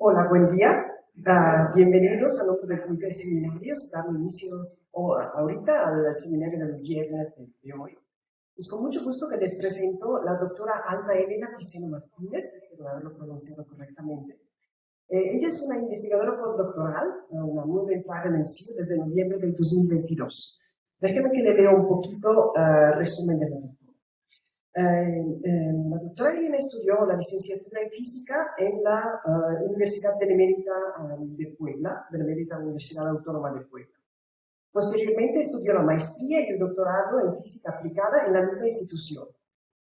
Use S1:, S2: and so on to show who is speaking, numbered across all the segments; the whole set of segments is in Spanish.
S1: Hola, buen día. Bienvenidos a nombre del Comité de Seminarios. Damos inicio ahorita al seminario del viernes de hoy. Es con mucho gusto que les presento la doctora Alba Elena Piceno Martínez, espero haberlo pronunciado correctamente. Ella es una investigadora postdoctoral, una nueva entrada en el CIO desde noviembre del 2022. Déjenme que le lea un poquito resumen de la doctora. La doctora Elena estudió la licenciatura en física en la Universidad Benemérita de Puebla, Benemérita Universidad Autónoma de Puebla. Posteriormente estudió la maestría y el doctorado en física aplicada en la misma institución.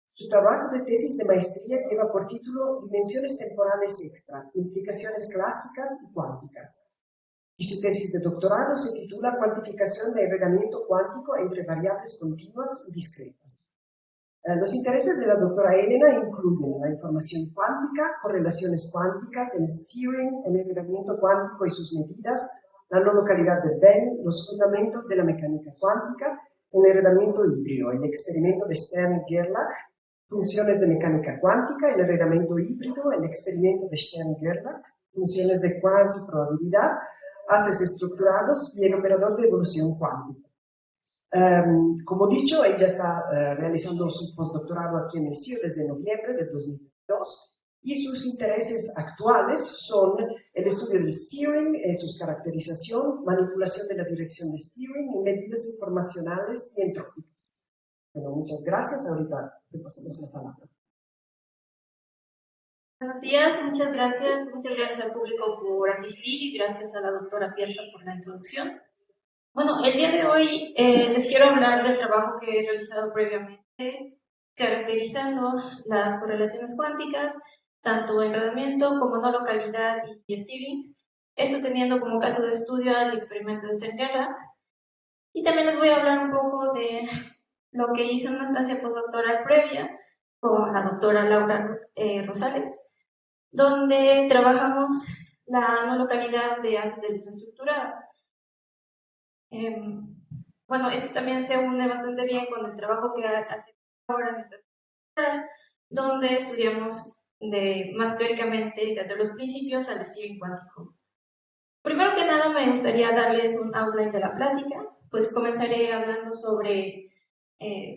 S1: Su trabajo de tesis de maestría lleva por título Dimensiones temporales extra, implicaciones clásicas y cuánticas. Y su tesis de doctorado se titula Cuantificación de enredamiento cuántico entre variables continuas y discretas. Los intereses de la doctora Elena incluyen la información cuántica, correlaciones cuánticas, el steering, el enredamiento cuántico y sus medidas, la no localidad de Bell, los fundamentos de la mecánica cuántica, el enredamiento híbrido, el experimento de Stern-Gerlach, funciones de mecánica cuántica, el enredamiento híbrido, el experimento de Stern-Gerlach, funciones de quasi-probabilidad, haces estructurados y el operador de evolución cuántica. Como dicho, ella está realizando su postdoctorado aquí en el CIO desde noviembre de 2022 y sus intereses actuales son el estudio del steering, su caracterización, manipulación de la dirección de steering y medidas informacionales y entrópicas. Bueno, muchas gracias. Ahorita le pasamos la palabra.
S2: Buenos días, muchas gracias al público por asistir y gracias a la doctora Pierza por la introducción. Bueno, el día de hoy les quiero hablar del trabajo que he realizado previamente, caracterizando las correlaciones cuánticas, tanto enredamiento como no localidad y steering, esto teniendo como caso de estudio el experimento de Stern-Gerlach. Y también les voy a hablar un poco de lo que hice en una estancia postdoctoral previa con la doctora Laura Rosales, donde trabajamos la no localidad de haces de luz estructurada. Bueno, esto también se une bastante bien con el trabajo que hacemos ahora en esta escuela, donde estudiamos más teóricamente desde los principios al steering cuántico. Primero que nada me gustaría darles un outline de la plática, pues comenzaré hablando sobre,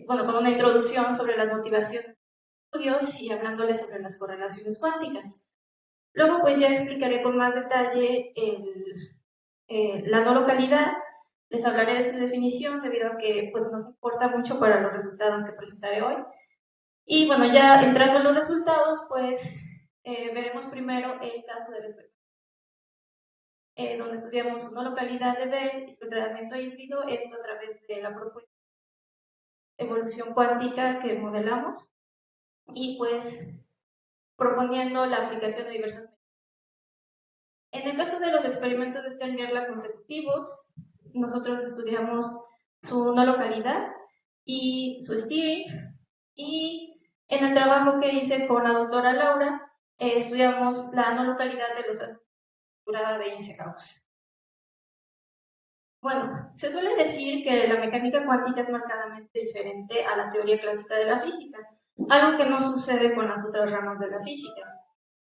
S2: con una introducción sobre las motivaciones de estudios y hablándoles sobre las correlaciones cuánticas. Luego pues ya explicaré con más detalle la no localidad. Les hablaré de su definición debido a que pues, nos importa mucho para los resultados que presentaré hoy. Y bueno, ya entrando en los resultados, pues veremos primero el caso del experimento, donde estudiamos su no localidad de Bell y su enredamiento híbrido, esto a través de la propuesta de evolución cuántica que modelamos y pues proponiendo la aplicación de diversas medidas. En el caso de los experimentos de Stern-Gerlach consecutivos, nosotros estudiamos su no localidad y su steering, y en el trabajo que hice con la doctora Laura, estudiamos la no localidad de los haces de Ince-Gauss. Bueno, se suele decir que la mecánica cuántica es marcadamente diferente a la teoría clásica de la física, algo que no sucede con las otras ramas de la física.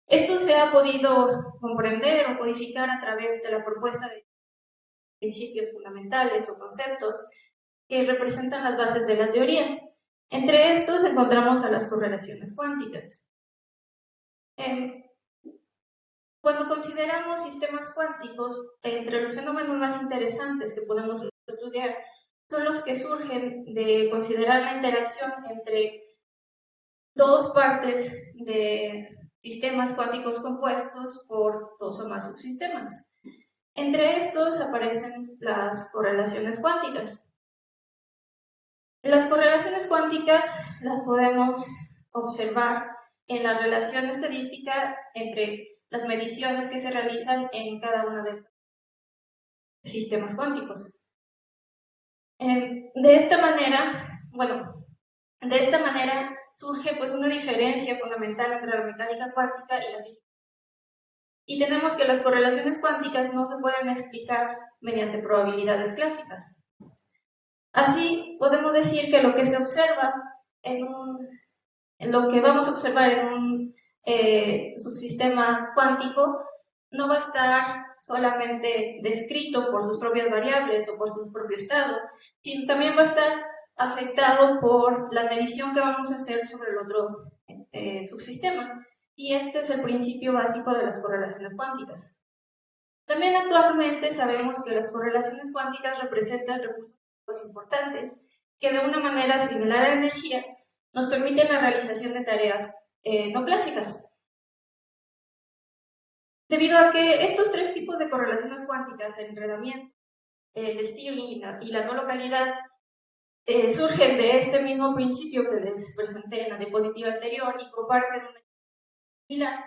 S2: Esto se ha podido comprender o codificar a través de la propuesta de principios fundamentales o conceptos que representan las bases de la teoría. Entre estos encontramos a las correlaciones cuánticas. Cuando consideramos sistemas cuánticos, entre los fenómenos más interesantes que podemos estudiar son los que surgen de considerar la interacción entre dos partes de sistemas cuánticos compuestos por dos o más subsistemas. Entre estos aparecen las correlaciones cuánticas. Las correlaciones cuánticas las podemos observar en la relación estadística entre las mediciones que se realizan en cada uno de estos sistemas cuánticos. De esta manera surge pues una diferencia fundamental entre la mecánica cuántica y la física. Y tenemos que las correlaciones cuánticas no se pueden explicar mediante probabilidades clásicas. Así, podemos decir que lo que se observa en lo que vamos a observar en un subsistema cuántico no va a estar solamente descrito por sus propias variables o por su propio estado, sino también va a estar afectado por la medición que vamos a hacer sobre el otro subsistema. Y este es el principio básico de las correlaciones cuánticas. También actualmente sabemos que las correlaciones cuánticas representan recursos importantes que de una manera similar a la energía nos permiten la realización de tareas no clásicas. Debido a que estos tres tipos de correlaciones cuánticas, el enredamiento, el steering y la no localidad, surgen de este mismo principio que les presenté en la diapositiva anterior y comparten una similar,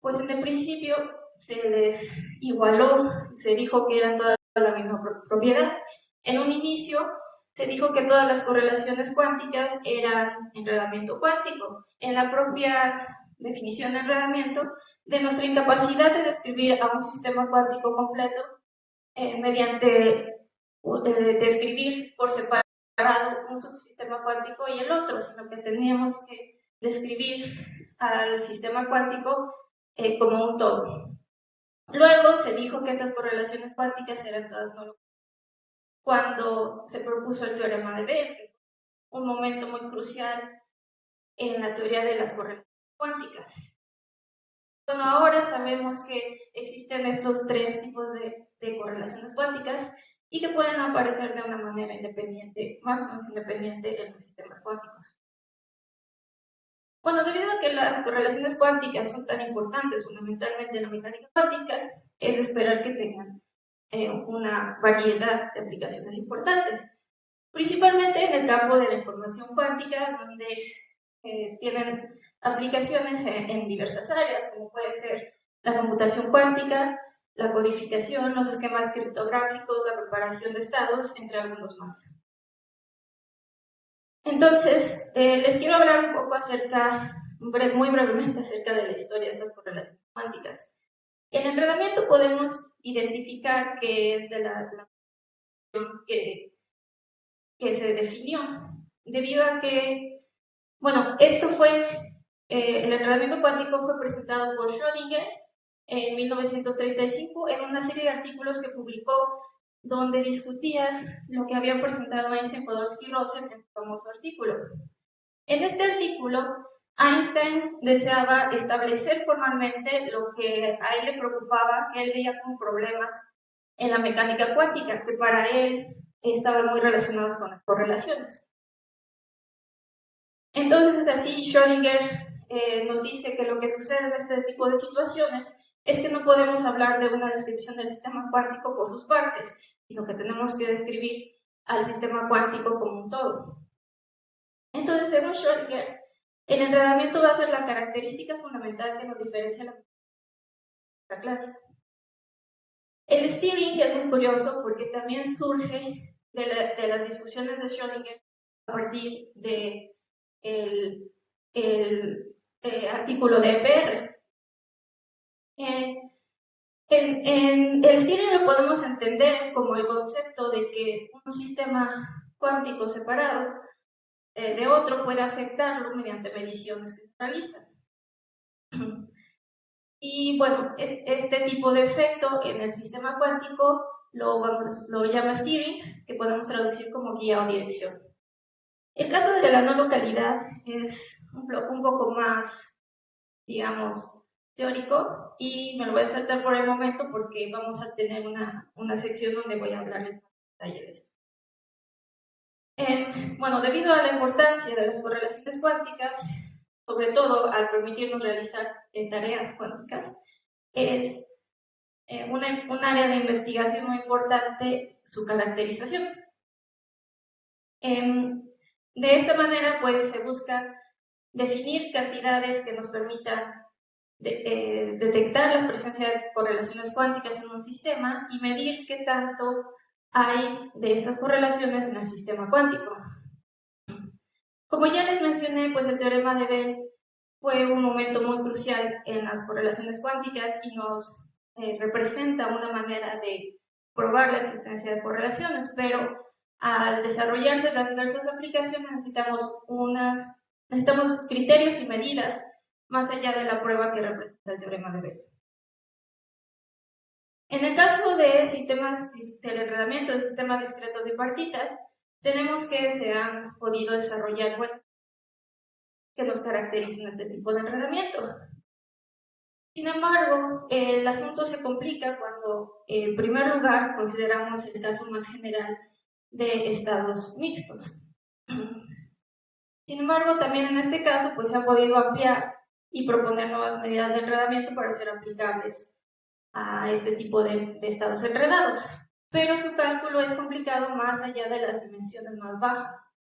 S2: pues en el principio se les igualó, se dijo que eran todas la misma propiedad. En un inicio se dijo que todas las correlaciones cuánticas eran enredamiento cuántico. En la propia definición de enredamiento, de nuestra incapacidad de describir a un sistema cuántico completo mediante describir por separado un subsistema cuántico y el otro, sino que teníamos que describir al sistema cuántico como un todo. Luego se dijo que estas correlaciones cuánticas eran todas no locales. Cuando se propuso el teorema de Bethe, un momento muy crucial en la teoría de las correlaciones cuánticas. Bueno, ahora sabemos que existen estos tres tipos de correlaciones cuánticas y que pueden aparecer de una manera independiente, más o menos independiente en los sistemas cuánticos. Bueno, debido a que las correlaciones cuánticas son tan importantes fundamentalmente en la mecánica cuántica, es de esperar que tengan una variedad de aplicaciones importantes, principalmente en el campo de la información cuántica, donde tienen aplicaciones en diversas áreas, como puede ser la computación cuántica, la codificación, los esquemas criptográficos, la preparación de estados, entre algunos más. Entonces, les quiero hablar un poco acerca, muy brevemente, acerca de la historia de estas correlaciones cuánticas. En el enredamiento podemos identificar que es de la que se definió, debido a que, bueno, esto fue, el enredamiento cuántico fue presentado por Schrödinger en 1935 en una serie de artículos que publicó donde discutía lo que habían presentado Einstein, Podolsky y Rosen en su famoso artículo. En este artículo, Einstein deseaba establecer formalmente lo que a él le preocupaba, que él veía como problemas en la mecánica cuántica, que para él estaban muy relacionados con las correlaciones. Entonces, así Schrödinger nos dice que lo que sucede en este tipo de situaciones es que no podemos hablar de una descripción del sistema cuántico por sus partes, sino que tenemos que describir al sistema cuántico como un todo. Entonces, según Schrödinger, el enredamiento va a ser la característica fundamental que nos diferencia de la clásica. El steering es muy curioso porque también surge de las discusiones de Schrödinger a partir de el artículo de EPR. En el steering lo podemos entender como el concepto de que un sistema cuántico separado de otro puede afectarlo mediante mediciones que se realizan. Y bueno, este tipo de efecto en el sistema cuántico lo llama steering, que podemos traducir como guía o dirección. El caso de la no localidad es un poco más, digamos, teórico y me lo voy a saltar por el momento porque vamos a tener una sección donde voy a hablarles más detalles de esto. Bueno, debido a la importancia de las correlaciones cuánticas, sobre todo al permitirnos realizar tareas cuánticas, es un área de investigación muy importante su caracterización. De esta manera, pues, se busca definir cantidades que nos permitan detectar la presencia de correlaciones cuánticas en un sistema y medir qué tanto hay de estas correlaciones en el sistema cuántico. Como ya les mencioné, pues el teorema de Bell fue un momento muy crucial en las correlaciones cuánticas y nos representa una manera de probar la existencia de correlaciones, pero al desarrollarse las diversas aplicaciones necesitamos criterios y medidas más allá de la prueba que representa el teorema de Bell. En el caso de sistemas del enredamiento de sistemas discretos bipartitas, tenemos que se han podido desarrollar que nos caracterizan este tipo de enredamiento. Sin embargo, el asunto se complica cuando, en primer lugar, consideramos el caso más general de estados mixtos. Sin embargo, también en este caso, pues se ha podido ampliar y proponer nuevas medidas de enredamiento para ser aplicables a este tipo de estados enredados. Pero su cálculo es complicado más allá de las dimensiones más bajas.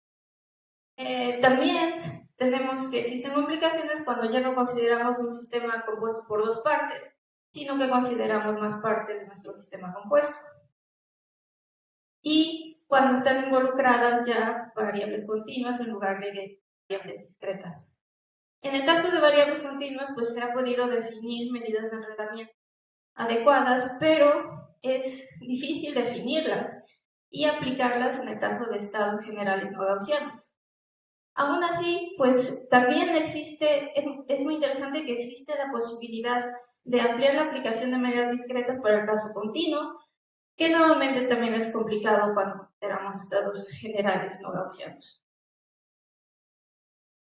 S2: También tenemos que existen complicaciones cuando ya no consideramos un sistema compuesto por dos partes, sino que consideramos más partes de nuestro sistema compuesto. Y cuando están involucradas ya variables continuas en lugar de variables discretas. En el caso de variables continuas, pues se ha podido definir medidas de enredamiento adecuadas, pero es difícil definirlas y aplicarlas en el caso de estados generales no gaussianos. Aún así, pues también existe, es muy interesante que existe la posibilidad de ampliar la aplicación de medidas discretas para el caso continuo, que nuevamente también es complicado cuando consideramos estados generales no gaussianos.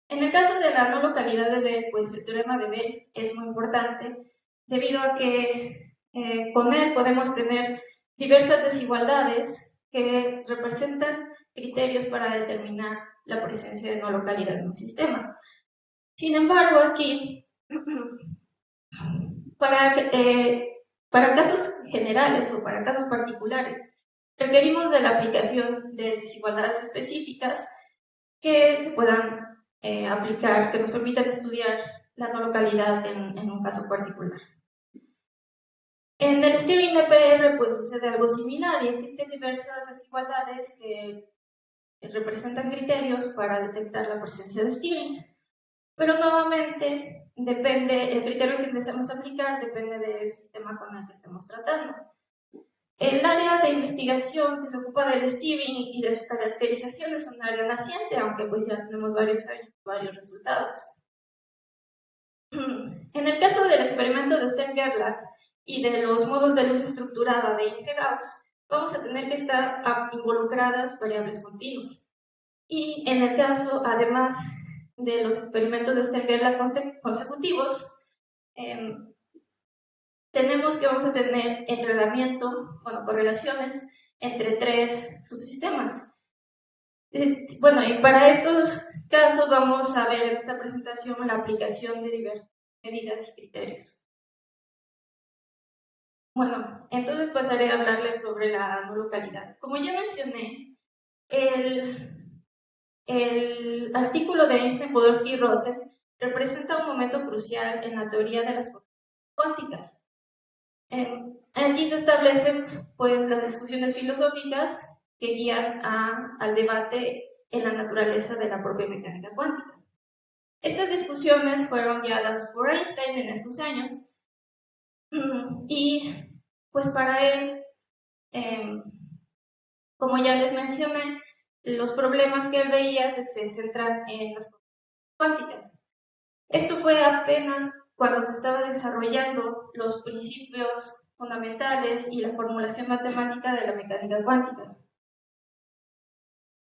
S2: En el caso de la no localidad de B, pues el teorema de B es muy importante, debido a que con él podemos tener diversas desigualdades que representan criterios para determinar la presencia de no localidad en un sistema. Sin embargo, aquí, para casos generales o para casos particulares, requerimos de la aplicación de desigualdades específicas que se puedan aplicar, que nos permitan estudiar la no localidad en un caso particular. En el steering EPR pues sucede algo similar y existen diversas desigualdades que representan criterios para detectar la presencia de steering, pero nuevamente depende, el criterio que deseamos aplicar depende del sistema con el que estemos tratando. El área de investigación que se ocupa del steering y de su caracterización es un área naciente, aunque pues ya tenemos varios años, varios resultados. En el caso del experimento de Stern-Gerlach y de los modos de luz estructurada de Ince-Gauss, vamos a tener que estar involucradas variables continuas. Y en el caso, además de los experimentos de Stern-Gerlach consecutivos, tenemos que vamos a tener enredamiento, correlaciones entre tres subsistemas. Bueno, y para estos casos vamos a ver en esta presentación la aplicación de diversas medidas y criterios. Bueno, entonces pasaré a hablarles sobre la no localidad. Como ya mencioné, el artículo de Einstein, Podolsky y Rosen representa un momento crucial en la teoría de las cuánticas. Aquí se establecen pues, las discusiones filosóficas que guían al debate en la naturaleza de la propia mecánica cuántica. Estas discusiones fueron guiadas por Einstein en esos años y pues para él, como ya les mencioné, los problemas que él veía se centran en las cuánticas. Esto fue apenas cuando se estaban desarrollando los principios fundamentales y la formulación matemática de la mecánica cuántica.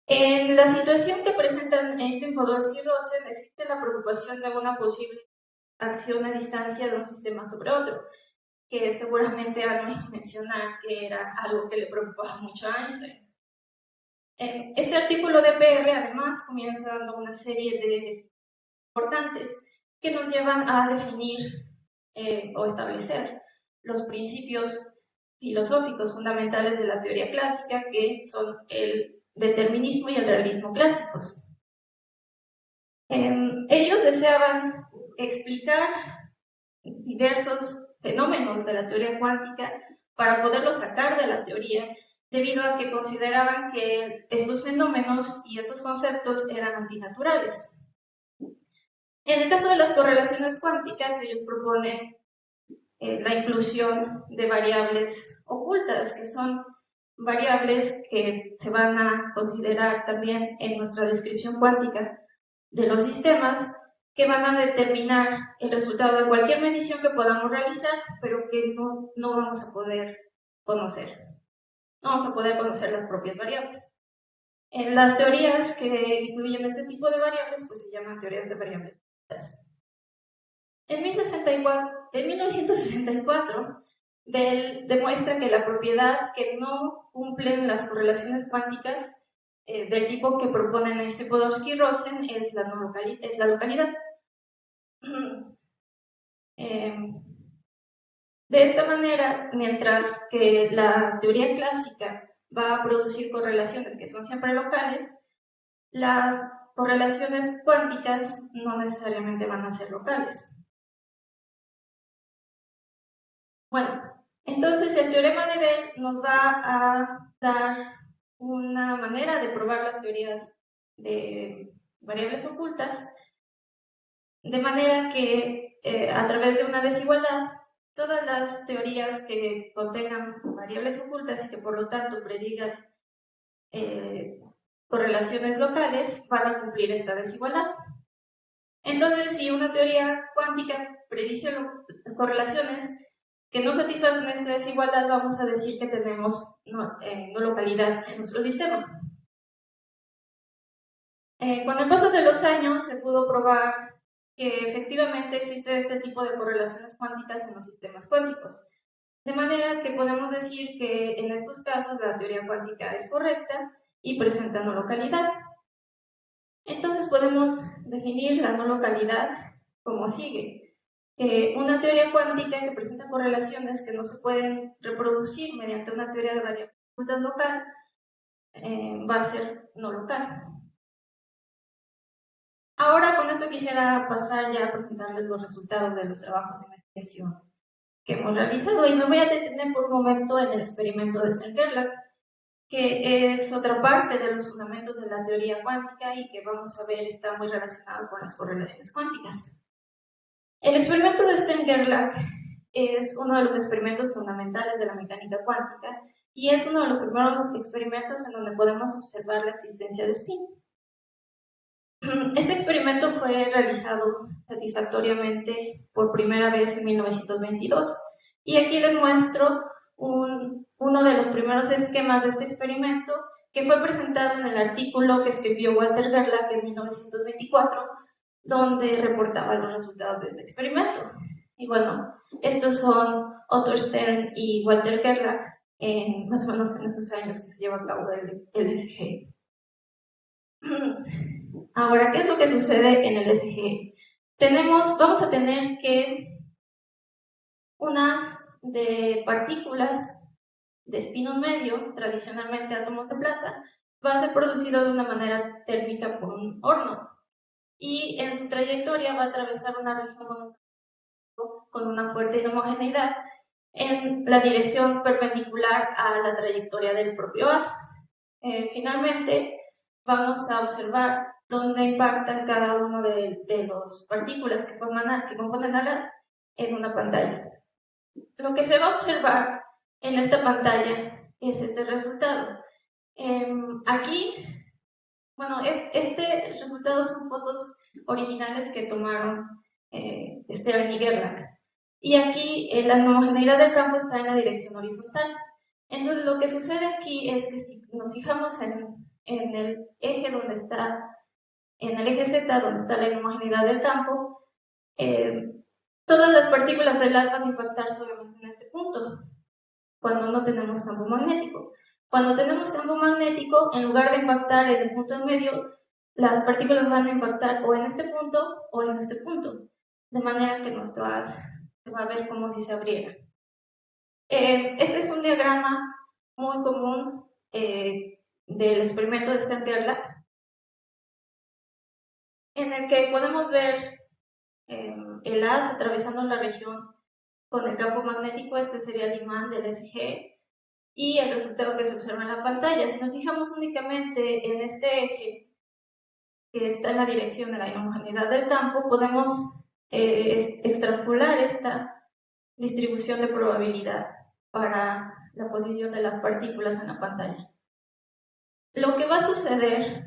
S2: En la situación que presentan Einstein, Podolsky y Rosen existe la preocupación de una posible acción a distancia de un sistema sobre otro, que seguramente han oído mencionar que era algo que le preocupaba mucho a Einstein. Este artículo de PR además comienza dando una serie de importantes que nos llevan a definir o establecer los principios filosóficos fundamentales de la teoría clásica, que son el determinismo y el realismo clásicos. Ellos deseaban explicar diversos fenómenos de la teoría cuántica para poderlos sacar de la teoría, debido a que consideraban que estos fenómenos y estos conceptos eran antinaturales. En el caso de las correlaciones cuánticas, ellos proponen la inclusión de variables ocultas, que son variables que se van a considerar también en nuestra descripción cuántica de los sistemas, que van a determinar el resultado de cualquier medición que podamos realizar, pero que no vamos a poder conocer. No vamos a poder conocer las propias variables. En las teorías que incluyen este tipo de variables, pues se llaman teorías de variables ocultas. En 1964, Bell demuestra que la propiedad que no cumplen las correlaciones cuánticas del tipo que proponen este Podolsky-Rosen es la localidad. De esta manera, mientras que la teoría clásica va a producir correlaciones que son siempre locales, las correlaciones cuánticas no necesariamente van a ser locales. Bueno, entonces el teorema de Bell nos va a dar una manera de probar las teorías de variables ocultas, de manera que a través de una desigualdad, todas las teorías que contengan variables ocultas y que por lo tanto predigan correlaciones locales van a cumplir esta desigualdad. Entonces, si una teoría cuántica predice correlaciones que no satisfacen esta desigualdad, vamos a decir que tenemos no localidad en nuestro sistema. Con el paso de los años se pudo probar que efectivamente existe este tipo de correlaciones cuánticas en los sistemas cuánticos. De manera que podemos decir que en estos casos la teoría cuántica es correcta y presenta no localidad. Entonces podemos definir la no localidad como sigue. Una teoría cuántica que presenta correlaciones que no se pueden reproducir mediante una teoría de variables ocultas local va a ser no local. Ahora con esto quisiera pasar ya a presentarles los resultados de los trabajos de investigación que hemos realizado y me voy a detener por un momento en el experimento de Stern-Gerlach, que es otra parte de los fundamentos de la teoría cuántica y que vamos a ver está muy relacionado con las correlaciones cuánticas. El experimento de Stern-Gerlach es uno de los experimentos fundamentales de la mecánica cuántica y es uno de los primeros experimentos en donde podemos observar la existencia de spin. Este experimento fue realizado satisfactoriamente por primera vez en 1922 y aquí les muestro uno de los primeros esquemas de este experimento que fue presentado en el artículo que escribió Walter Gerlach en 1924, donde reportaba los resultados de este experimento. Y bueno, estos son Otto Stern y Walter Gerlach, más o menos en esos años que se lleva a cabo el SG. Ahora, ¿qué es lo que sucede en el SG? Vamos a tener que unas de partículas de espino medio, tradicionalmente átomos de plata, va a ser producido de una manera térmica por un horno y en su trayectoria va a atravesar una región con una fuerte inhomogeneidad en la dirección perpendicular a la trayectoria del propio haz. Finalmente, vamos a observar dónde impactan cada uno de las partículas que componen al haz en una pantalla. Lo que se va a observar en esta pantalla es este resultado. Aquí, bueno, este resultado son fotos originales que tomaron Stern y Gerlach. Y aquí la homogeneidad del campo está en la dirección horizontal. Entonces lo que sucede aquí es que si nos fijamos en el eje donde está, en el eje Z donde está la homogeneidad del campo, todas las partículas del haz van a impactar solamente en este punto, cuando no tenemos campo magnético. Cuando tenemos campo magnético, en lugar de impactar en el punto en medio, las partículas van a impactar o en este punto o en este punto, de manera que nuestro haz se va a ver como si se abriera. Este es un diagrama muy común del experimento de Stern-Gerlach, en el que podemos ver el haz atravesando la región con el campo magnético. Este sería el imán del SG, y el resultado que se observa en la pantalla. Si nos fijamos únicamente en este eje que está en la dirección de la inhomogeneidad del campo, podemos extrapolar esta distribución de probabilidad para la posición de las partículas en la pantalla. Lo que va a suceder,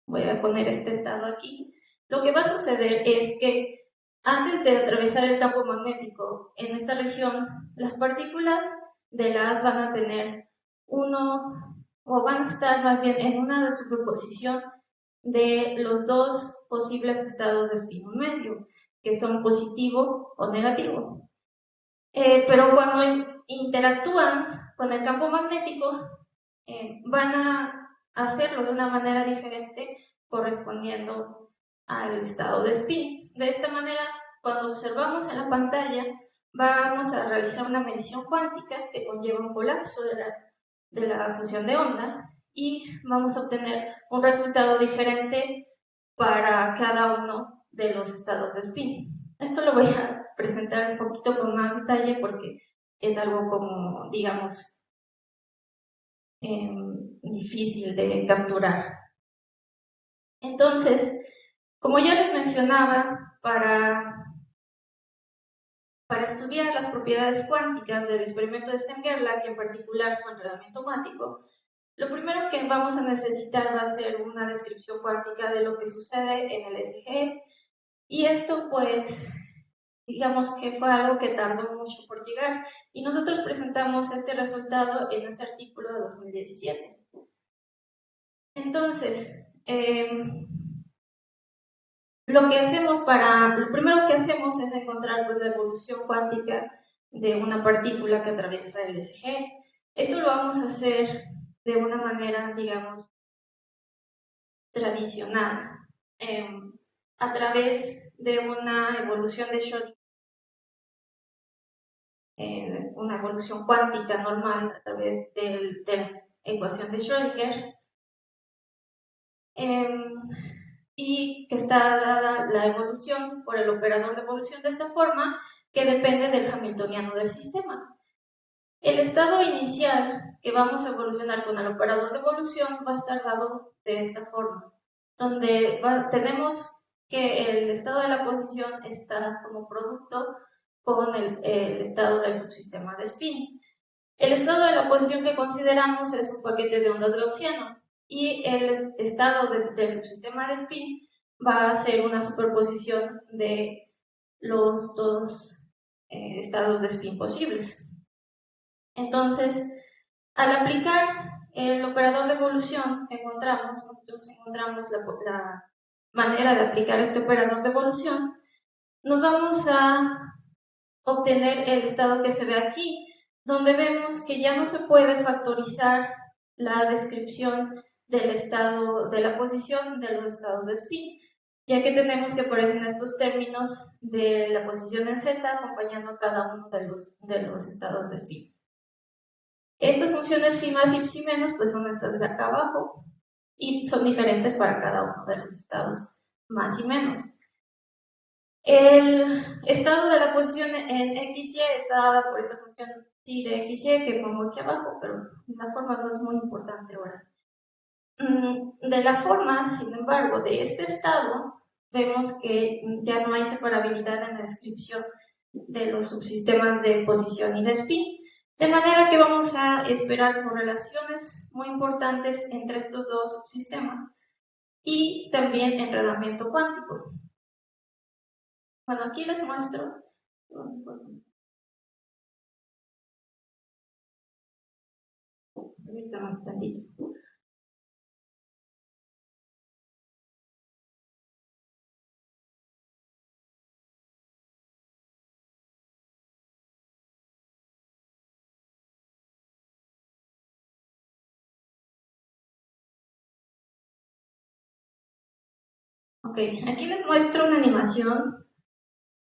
S2: voy a poner este estado aquí, Lo que va a suceder es que antes de atravesar el campo magnético en esta región, las partículas de la haz van a tener o van a estar más bien en una superposición de los dos posibles estados de spin medio, que son positivo o negativo. Pero cuando interactúan con el campo magnético, van a hacerlo de una manera diferente correspondiendo al estado de spin. De esta manera, cuando observamos en la pantalla, vamos a realizar una medición cuántica que conlleva un colapso de la función de onda y vamos a obtener un resultado diferente para cada uno de los estados de spin. Esto lo voy a presentar un poquito con más detalle porque es algo como, digamos, difícil de capturar. Entonces, como ya les mencionaba, para estudiar las propiedades cuánticas del experimento de Stern-Gerlach, y en particular su enredamiento cuántico, lo primero que vamos a necesitar va a ser una descripción cuántica de lo que sucede en el SGE. Y esto, pues, digamos que fue algo que tardó mucho por llegar. Y nosotros presentamos este resultado en este artículo de 2017. Entonces, lo primero que hacemos es encontrar pues, la evolución cuántica de una partícula que atraviesa el SG. Esto lo vamos a hacer de una manera, digamos, tradicional, a través de una evolución de Schrödinger, una evolución cuántica normal a través de la ecuación de Schrödinger. Y que está dada la evolución por el operador de evolución de esta forma, que depende del hamiltoniano del sistema. El estado inicial que vamos a evolucionar con el operador de evolución va a estar dado de esta forma, donde tenemos que el estado de la posición está como producto con el estado del subsistema de spin. El estado de la posición que consideramos es un paquete de ondas gaussiano, y el estado del subsistema de spin va a ser una superposición de los dos estados de spin posibles. Entonces, al aplicar el operador de evolución que nosotros encontramos la manera de aplicar este operador de evolución, nos vamos a obtener el estado que se ve aquí, donde vemos que ya no se puede factorizar la descripción del estado de la posición de los estados de spin, ya que tenemos que poner en estos términos de la posición en Z acompañando cada uno de los estados de spin. Estas funciones psi más y psi menos pues son estas de acá abajo y son diferentes para cada uno de los estados más y menos. El estado de la posición en XY está dada por esta función psi de XY que pongo aquí abajo, pero la forma no es muy importante ahora. De la forma, sin embargo, de este estado, vemos que ya no hay separabilidad en la descripción de los subsistemas de posición y de spin, de manera que vamos a esperar correlaciones muy importantes entre estos dos subsistemas y también enredamiento cuántico. Bueno, aquí les muestro. Permítanme un tantito. Ok, aquí les muestro una animación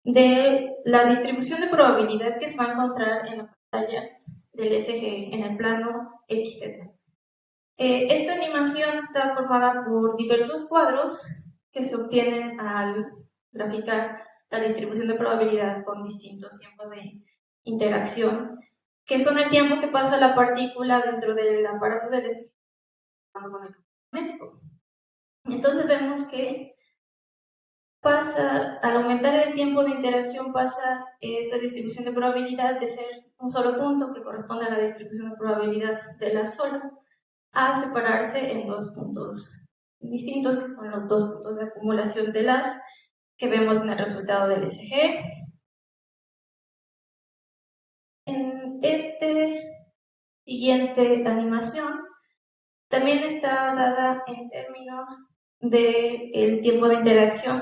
S2: de la distribución de probabilidad que se va a encontrar en la pantalla del SG en el plano XZ. Esta animación está formada por diversos cuadros que se obtienen al graficar la distribución de probabilidad con distintos tiempos de interacción, que son el tiempo que pasa la partícula dentro del aparato del SG con el campo magnético. Entonces vemos que al aumentar el tiempo de interacción, pasa esta distribución de probabilidad de ser un solo punto, que corresponde a la distribución de probabilidad de la sola, a separarse en dos puntos distintos, que son los dos puntos de acumulación de las que vemos en el resultado del SG. En este siguiente animación también está dada en términos del tiempo de interacción,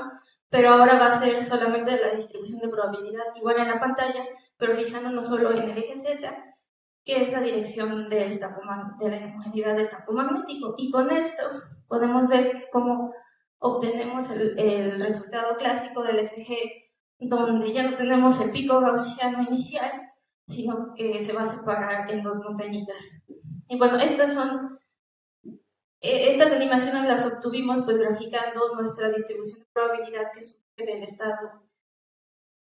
S2: pero ahora va a ser solamente de la distribución de probabilidad, igual en la pantalla, pero fijándonos solo en el eje Z, que es la dirección del campo, de la homogeneidad del campo magnético. Y con esto podemos ver cómo obtenemos el resultado clásico del SG, donde ya no tenemos el pico gaussiano inicial, sino que se va a separar en dos montañitas. Y bueno, estas animaciones las obtuvimos pues graficando nuestra distribución de probabilidad que surge del estado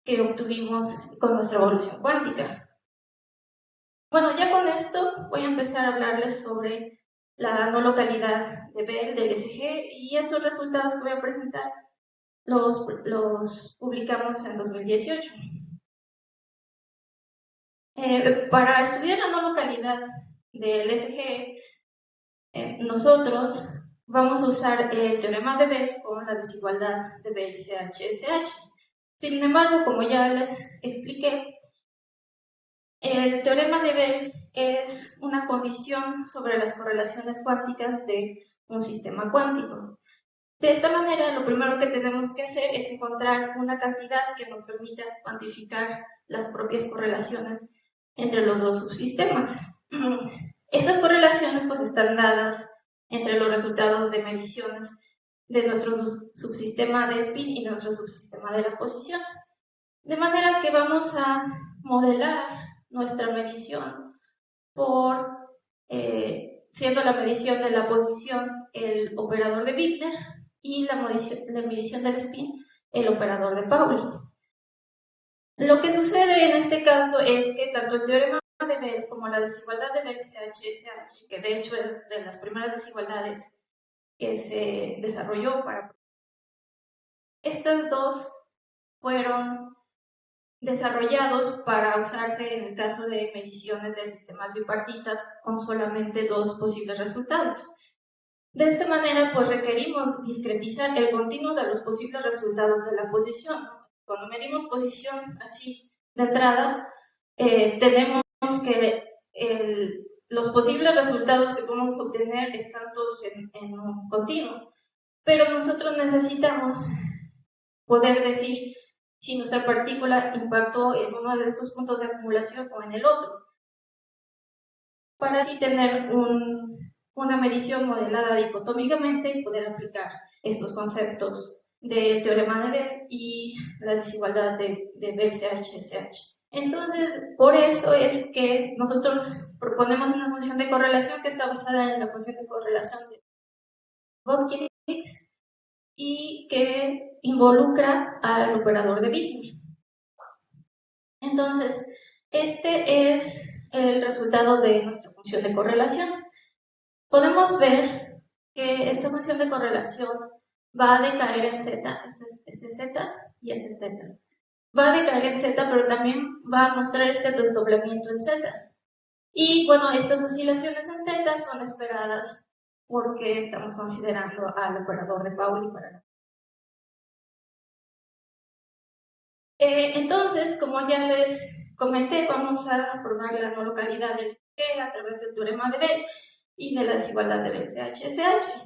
S2: que obtuvimos con nuestra evolución cuántica. Bueno, ya con esto voy a empezar a hablarles sobre la no localidad de Bell del SG, y estos resultados que voy a presentar los publicamos en 2018. Para estudiar la no localidad del SG, nosotros vamos a usar el teorema de Bell con la desigualdad de Bell-CH-SH. Sin embargo, como ya les expliqué, el teorema de Bell es una condición sobre las correlaciones cuánticas de un sistema cuántico. De esta manera, lo primero que tenemos que hacer es encontrar una cantidad que nos permita cuantificar las propias correlaciones entre los dos subsistemas. Estas correlaciones pues están dadas entre los resultados de mediciones de nuestro subsistema de spin y nuestro subsistema de la posición. De manera que vamos a modelar nuestra medición por, siendo la medición de la posición el operador de Wigner y la medición del spin el operador de Pauli. Lo que sucede en este caso es que tanto el teorema de Bell como la desigualdad de Bell-CH-SH, que de hecho es de las primeras desigualdades que se desarrolló para... Estas dos fueron desarrollados para usarse en el caso de mediciones de sistemas bipartitas con solamente dos posibles resultados. De esta manera, pues requerimos discretizar el continuo de los posibles resultados de la posición. Cuando medimos posición así de entrada, tenemos que los posibles resultados que podemos obtener están todos en un continuo, pero nosotros necesitamos poder decir si nuestra partícula impactó en uno de estos puntos de acumulación o en el otro, para así tener una medición modelada dicotómicamente y poder aplicar estos conceptos del teorema de Bell y la desigualdad de Bell-CH-SH. Entonces, por eso es que nosotros proponemos una función de correlación que está basada en la función de correlación de Bokeh-Higgs y que involucra al operador de Wigner. Entonces, este es el resultado de nuestra función de correlación. Podemos ver que esta función de correlación va a decaer en Z, este Z y este Z. Va a decaer en Z, pero también va a mostrar este desdoblamiento en Z. Y bueno, estas oscilaciones en θ son esperadas porque estamos considerando al operador de Pauli para la... Entonces, como ya les comenté, vamos a formar la no localidad del G a través del teorema de Bell y de la desigualdad de Bell-CH-SH.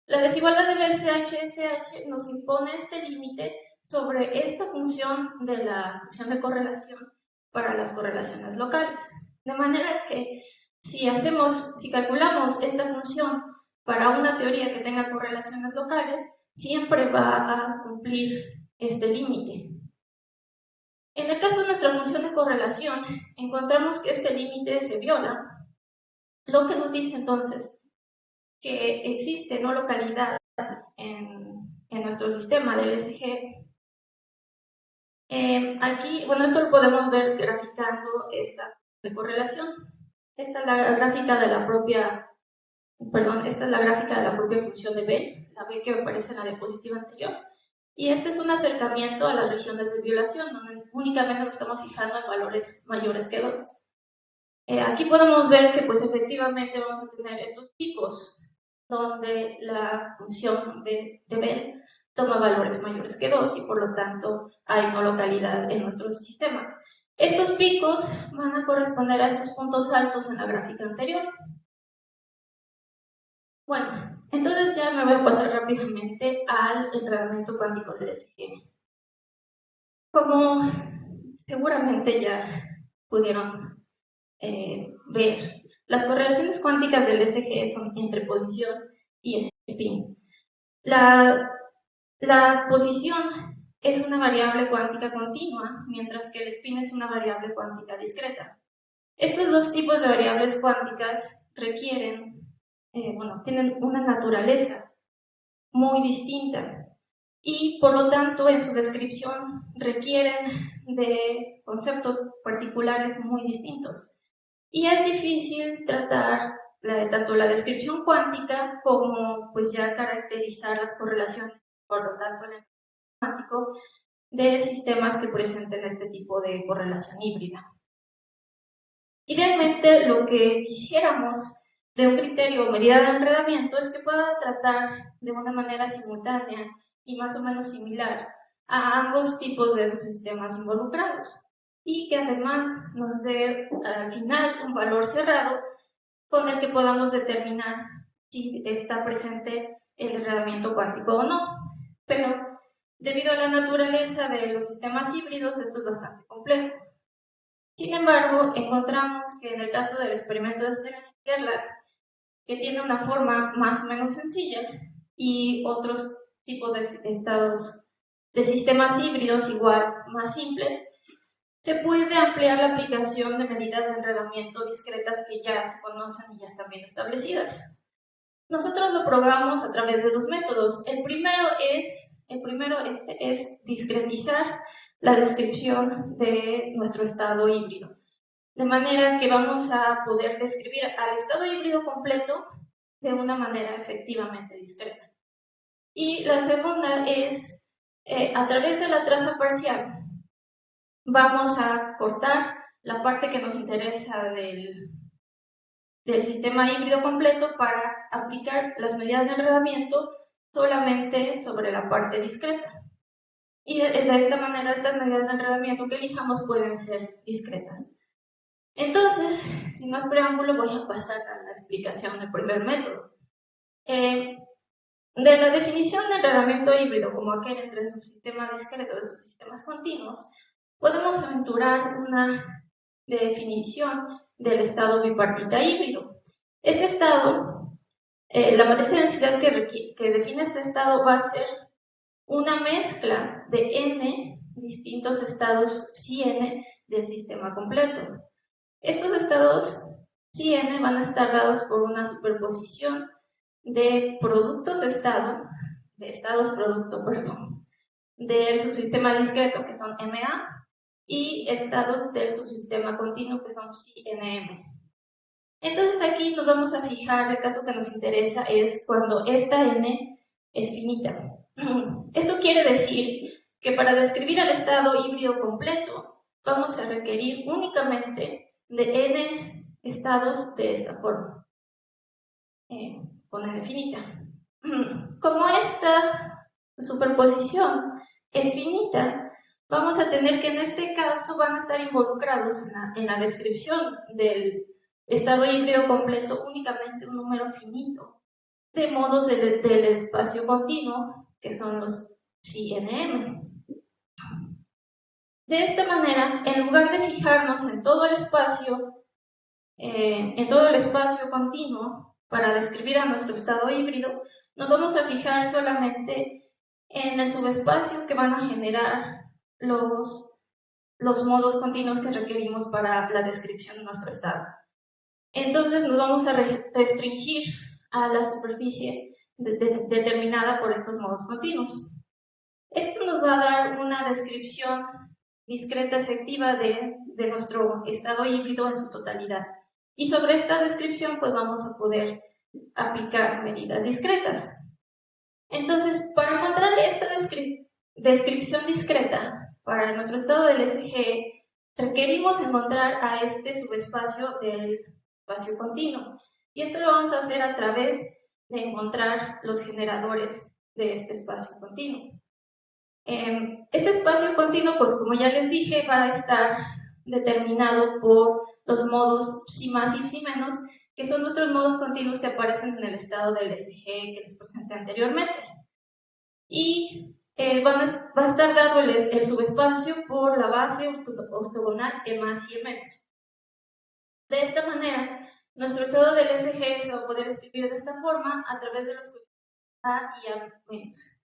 S2: La desigualdad de Bell-CH-SH nos impone este límite sobre esta función de la función de correlación para las correlaciones locales. De manera que si calculamos esta función para una teoría que tenga correlaciones locales, siempre va a cumplir este límite. En el caso de nuestra función de correlación, encontramos que este límite se viola, lo que nos dice entonces que existe no localidad en nuestro sistema del SG. Aquí, bueno, esto lo podemos ver graficando esta de correlación. Esta es la gráfica de la propia, esta es la gráfica de la propia función de Bell, la B que aparece en la diapositiva anterior. Y este es un acercamiento a las regiones de violación, donde únicamente nos estamos fijando en valores mayores que 2. Aquí podemos ver que pues efectivamente vamos a tener estos picos donde la función de Bell toma valores mayores que 2 y por lo tanto hay no localidad en nuestro sistema. Estos picos van a corresponder a estos puntos altos en la gráfica anterior. Bueno, entonces ya me voy a pasar rápidamente al entrenamiento cuántico del SG. Como seguramente ya pudieron ver, las correlaciones cuánticas del SG son entre posición y spin. La posición es una variable cuántica continua, mientras que el spin es una variable cuántica discreta. Estos dos tipos de variables cuánticas requieren, tienen una naturaleza muy distinta y por lo tanto en su descripción requieren de conceptos particulares muy distintos. Y es difícil tratar tanto la descripción cuántica como pues ya caracterizar las correlaciones, por lo tanto el cuántico, de sistemas que presenten este tipo de correlación híbrida. Idealmente, lo que quisiéramos de un criterio o medida de enredamiento es que pueda tratar de una manera simultánea y más o menos similar a ambos tipos de subsistemas involucrados y que además nos dé al final un valor cerrado con el que podamos determinar si está presente el enredamiento cuántico o no. Pero debido a la naturaleza de los sistemas híbridos, esto es bastante complejo. Sin embargo, encontramos que en el caso del experimento de Gerlach, que tiene una forma más o menos sencilla, y otros tipos de estados de sistemas híbridos igual más simples, se puede ampliar la aplicación de medidas de enredamiento discretas que ya se conocen y ya están bien establecidas. Nosotros lo probamos a través de dos métodos. El primero es discretizar la descripción de nuestro estado híbrido. De manera que vamos a poder describir al estado híbrido completo de una manera efectivamente discreta. Y la segunda es, a través de la traza parcial, vamos a cortar la parte que nos interesa del sistema híbrido completo para aplicar las medidas de enredamiento solamente sobre la parte discreta. Y de esta manera estas medidas de enredamiento que elijamos pueden ser discretas. Entonces, sin más preámbulo, voy a pasar a la explicación del primer método. De la definición de enredamiento híbrido como aquel entre subsistema discreto y subsistemas continuos, podemos aventurar una definición del estado bipartita híbrido. Este estado, la matriz de densidad que define este estado va a ser una mezcla de n distintos estados psi-n del sistema completo. Estos estados psi-n van a estar dados por una superposición de estados producto, del subsistema discreto, que son MA, y estados del subsistema continuo, que son psi-NM. Entonces aquí nos vamos a fijar, el caso que nos interesa es cuando esta n es finita. Esto quiere decir que para describir el estado híbrido completo, vamos a requerir únicamente de n estados de esta forma, con n finita. Como esta superposición es finita, vamos a tener que en este caso van a estar involucrados en la descripción del estado híbrido completo únicamente un número finito de modos del espacio continuo, que son los psi-nm. De esta manera, en lugar de fijarnos en todo el espacio continuo para describir a nuestro estado híbrido, nos vamos a fijar solamente en el subespacio que van a generar los modos continuos que requerimos para la descripción de nuestro estado. Entonces nos vamos a restringir a la superficie determinada por estos modos continuos. Esto nos va a dar una descripción discreta efectiva de nuestro estado híbrido en su totalidad. Y sobre esta descripción pues vamos a poder aplicar medidas discretas. Entonces, para encontrar esta descripción discreta para nuestro estado del SG, requerimos encontrar a este subespacio del espacio continuo. Y esto lo vamos a hacer a través de encontrar los generadores de este espacio continuo. Este espacio continuo, pues como ya les dije, va a estar determinado por los modos psi más y psi menos, que son nuestros modos continuos que aparecen en el estado del SG que les presenté anteriormente. Y va a estar dado el subespacio por la base ortogonal E más y E menos. De esta manera, nuestro estado del SG se va a poder escribir de esta forma a través de los coeficientes A y A menos.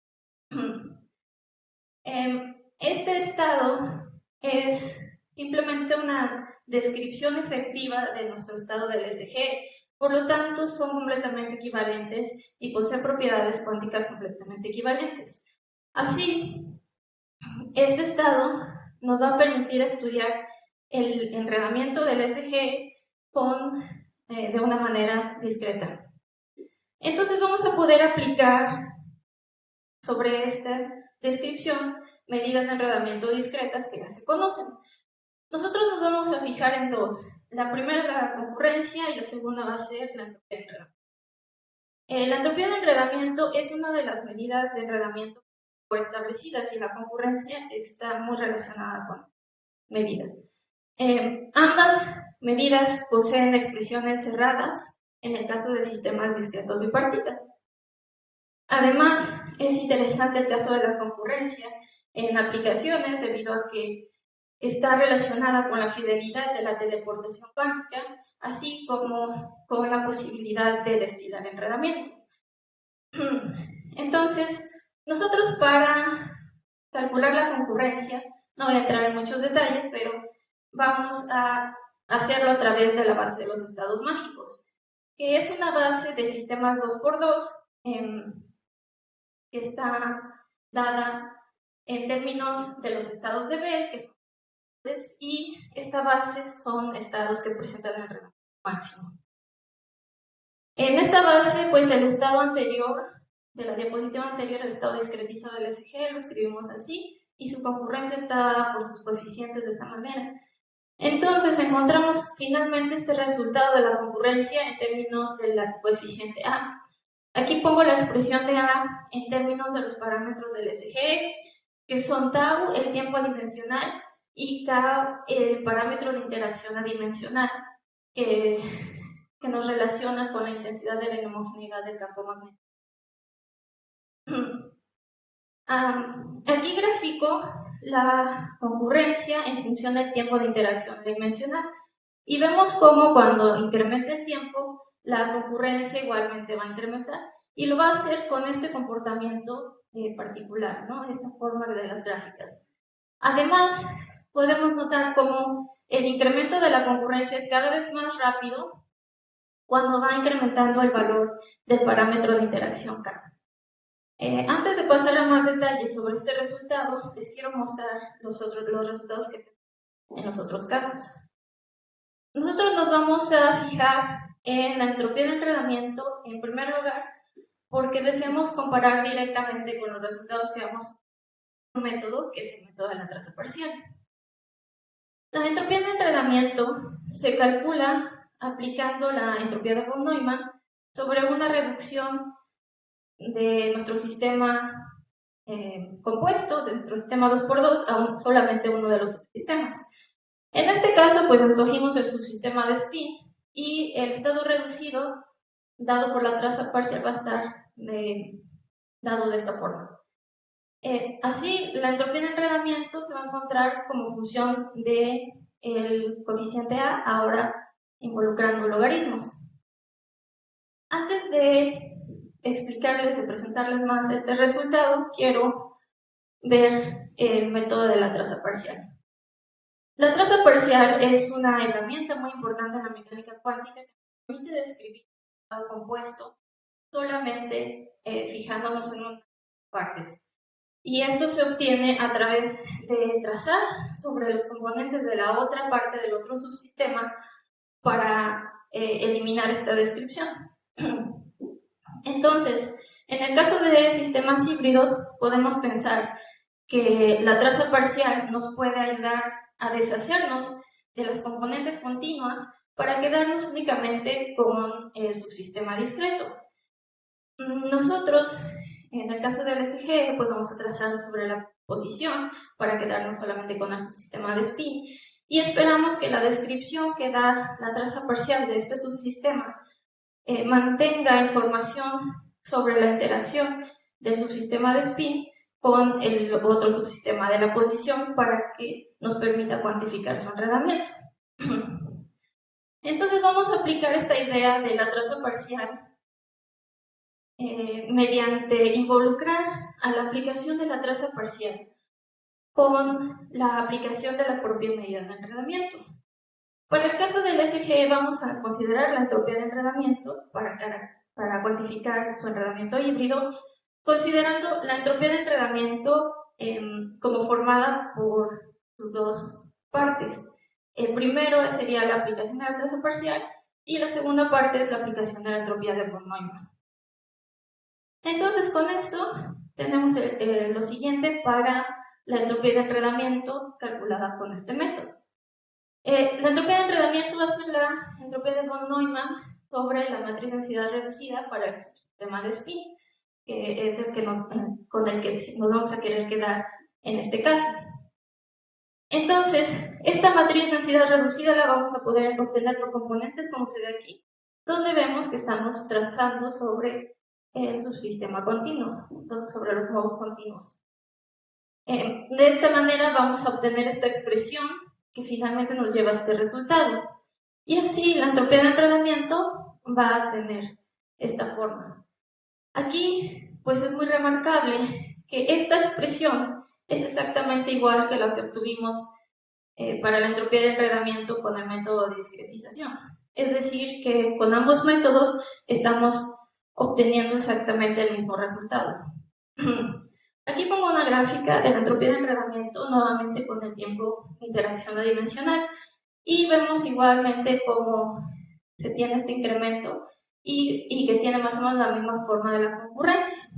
S2: Este estado es simplemente una descripción efectiva de nuestro estado del SG, por lo tanto son completamente equivalentes y poseen propiedades cuánticas completamente equivalentes. Así, este estado nos va a permitir estudiar el enredamiento del SG de una manera discreta. Entonces vamos a poder aplicar sobre esta descripción medidas de enredamiento discretas que ya se conocen. Nosotros nos vamos a fijar en dos. La primera es la concurrencia y la segunda va a ser la entropía de enredamiento. La entropía de enredamiento es una de las medidas de enredamiento establecidas y la concurrencia está muy relacionada con medida. Ambas medidas poseen expresiones cerradas en el caso de sistemas discretos bipartitas. Además, es interesante el caso de la concurrencia en aplicaciones debido a que está relacionada con la fidelidad de la teleportación cuántica, así como con la posibilidad de destilar enredamiento. Entonces, nosotros para calcular la concurrencia, no voy a entrar en muchos detalles, pero vamos a hacerlo a través de la base de los estados mágicos, que es una base de sistemas 2x2 que está dada en términos de los estados de Bell, que son y esta base son estados que presentan el enredamiento máximo. En esta base, pues el estado anterior, de la diapositiva anterior, el estado discretizado del SG, lo escribimos así, y su concurrencia está dada por sus coeficientes de esta manera. Entonces, encontramos finalmente este resultado de la concurrencia en términos del coeficiente A. Aquí pongo la expresión de A en términos de los parámetros del SG, que son tau, el tiempo adimensional, y K, el parámetro de interacción adimensional, que nos relaciona con la intensidad de la inhomogeneidad del campo magnético. Aquí grafico la concurrencia en función del tiempo de interacción adimensional. Y vemos cómo cuando incrementa el tiempo, la concurrencia igualmente va a incrementar. Y lo va a hacer con este comportamiento particular, ¿no? Esta forma de las gráficas. Además, podemos notar cómo el incremento de la concurrencia es cada vez más rápido cuando va incrementando el valor del parámetro de interacción K. Antes de pasar a más detalles sobre este resultado, les quiero mostrar los resultados que tenemos en los otros casos. Nosotros nos vamos a fijar en la entropía de enredamiento en primer lugar porque deseamos comparar directamente con los resultados que vamos a ver en un método que es el método de la traza parcial. La entropía de enredamiento se calcula aplicando la entropía de von Neumann sobre una reducción de nuestro sistema compuesto, de nuestro sistema 2x2 a solamente uno de los subsistemas. En este caso, pues escogimos el subsistema de spin y el estado reducido dado por la traza parcial va a estar dado de esta forma. Así, la entropía de enredamiento se va a encontrar como función del coeficiente A, ahora involucrando logaritmos. Antes de explicarles, de presentarles más este resultado, quiero ver el método de la traza parcial. La traza parcial es una herramienta muy importante en la mecánica cuántica que permite describir un estado compuesto solamente fijándonos en unas partes. Y esto se obtiene a través de trazar sobre los componentes de la otra parte del otro subsistema para eliminar esta descripción. Entonces, en el caso de sistemas híbridos, podemos pensar que la traza parcial nos puede ayudar a deshacernos de las componentes continuas para quedarnos únicamente con el subsistema discreto. Nosotros, en el caso del SG, pues vamos a trazar sobre la posición para quedarnos solamente con nuestro sistema de spin y esperamos que la descripción que da la traza parcial de este subsistema mantenga información sobre la interacción del subsistema de spin con el otro subsistema de la posición para que nos permita cuantificar su enredamiento. Entonces vamos a aplicar esta idea de la traza parcial mediante involucrar a la aplicación de la traza parcial con la aplicación de la propia medida de enredamiento. Para el caso del SG vamos a considerar la entropía de enredamiento para cuantificar su enredamiento híbrido, considerando la entropía de enredamiento como formada por sus dos partes. El primero sería la aplicación de la traza parcial y la segunda parte es la aplicación de la entropía de von Neumann. Entonces, con esto tenemos lo siguiente para la entropía de enredamiento calculada con este método. La entropía de enredamiento va a ser la entropía de von Neumann sobre la matriz de densidad reducida para el subsistema de spin, que es el que con el que nos vamos a querer quedar en este caso. Entonces, esta matriz de densidad reducida la vamos a poder obtener por componentes, como se ve aquí, donde vemos que estamos trazando sobre el subsistema continuo, sobre los modos continuos. De esta manera vamos a obtener esta expresión que finalmente nos lleva a este resultado. Y así la entropía de enredamiento va a tener esta forma. Aquí, pues es muy remarcable que esta expresión es exactamente igual que la que obtuvimos para la entropía de enredamiento con el método de discretización. Es decir, que con ambos métodos estamos obteniendo exactamente el mismo resultado. Aquí pongo una gráfica de la entropía de enredamiento, nuevamente con el tiempo de interacción adimensional, y vemos igualmente cómo se tiene este incremento y que tiene más o menos la misma forma de la concurrencia.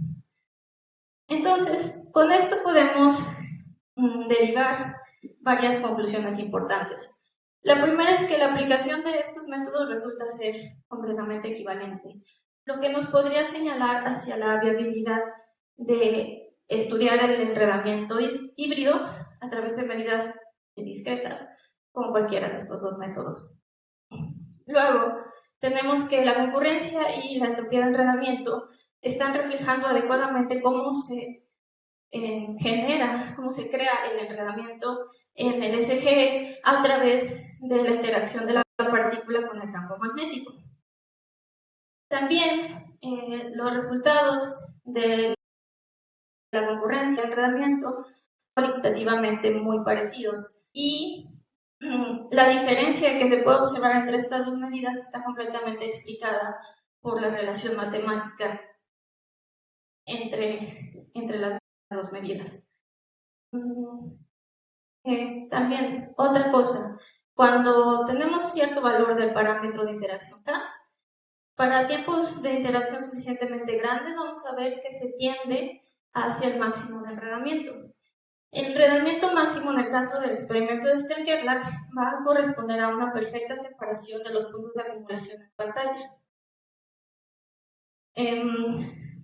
S2: Entonces, con esto podemos derivar varias conclusiones importantes. La primera es que la aplicación de estos métodos resulta ser completamente equivalente, lo que nos podría señalar hacia la viabilidad de estudiar el enredamiento híbrido a través de medidas discretas, con cualquiera de estos dos métodos. Luego, tenemos que la concurrencia y la entropía de enredamiento están reflejando adecuadamente cómo se genera, cómo se crea el enredamiento en el SG a través de la interacción de la partícula con el campo magnético. También los resultados de la concurrencia y el enredamiento son cualitativamente muy parecidos y la diferencia que se puede observar entre estas dos medidas está completamente explicada por la relación matemática entre las dos medidas. También, otra cosa, cuando tenemos cierto valor del parámetro de interacción K, para tiempos de interacción suficientemente grandes vamos a ver que se tiende hacia el máximo de enredamiento. El enredamiento máximo en el caso del experimento de Stern-Gerlach va a corresponder a una perfecta separación de los puntos de acumulación en pantalla.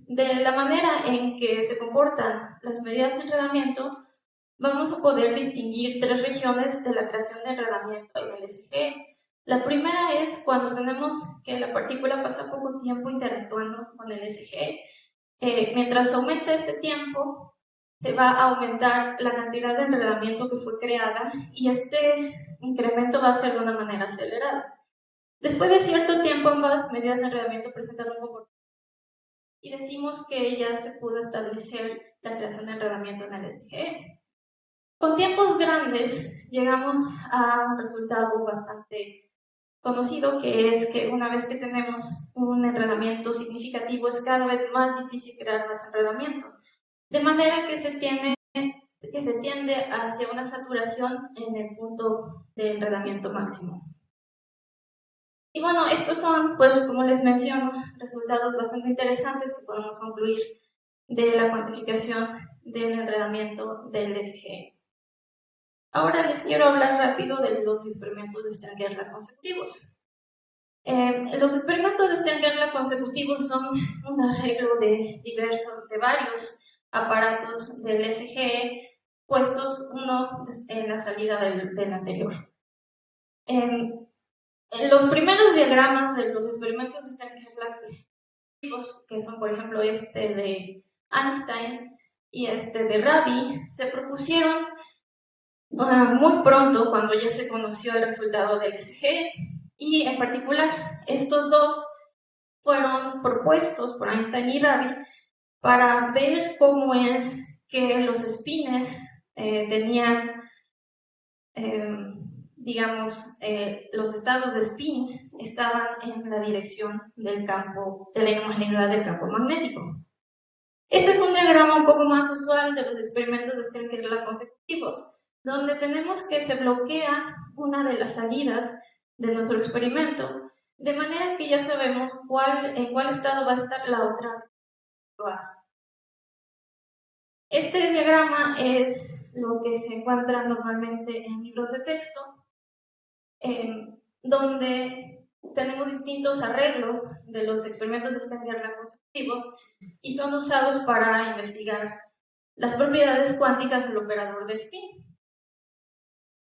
S2: De la manera en que se comportan las medidas de enredamiento, vamos a poder distinguir tres regiones de la creación de enredamiento en el SG. La primera es cuando tenemos que la partícula pasa poco tiempo interactuando con el SG. Mientras aumenta este tiempo, se va a aumentar la cantidad de enredamiento que fue creada y este incremento va a ser de una manera acelerada. Después de cierto tiempo, ambas medidas de enredamiento presentan un comportamiento y decimos que ya se pudo establecer la creación de enredamiento en el SG. Con tiempos grandes llegamos a un resultado bastante conocido, que es que una vez que tenemos un enredamiento significativo es cada vez más difícil crear más enredamiento, de manera que se tiende hacia una saturación en el punto de enredamiento máximo. Y bueno, estos son, pues como les menciono, resultados bastante interesantes que podemos concluir de la cuantificación del enredamiento del SG. Ahora les quiero hablar rápido de los experimentos de Stern-Gerlach consecutivos. Los experimentos de Stern-Gerlach consecutivos son un arreglo de varios aparatos del SGE puestos uno en la salida del anterior. En los primeros diagramas de los experimentos de Stern-Gerlach, que son por ejemplo este de Einstein y este de Rabi, se propusieron muy pronto cuando ya se conoció el resultado del SGE, y en particular estos dos fueron propuestos por Einstein y Rabi para ver cómo es que los spines tenían, digamos, los estados de spin estaban en la dirección del campo, de la inhomogeneidad del campo magnético. Este es un diagrama un poco más usual de los experimentos de Stern-Gerlach consecutivos, donde tenemos que se bloquea una de las salidas de nuestro experimento, de manera que ya sabemos en cuál estado va a estar la otra. Este diagrama es lo que se encuentra normalmente en libros de texto, donde tenemos distintos arreglos de los experimentos de Stern-Gerlach consecutivos y son usados para investigar las propiedades cuánticas del operador de spin.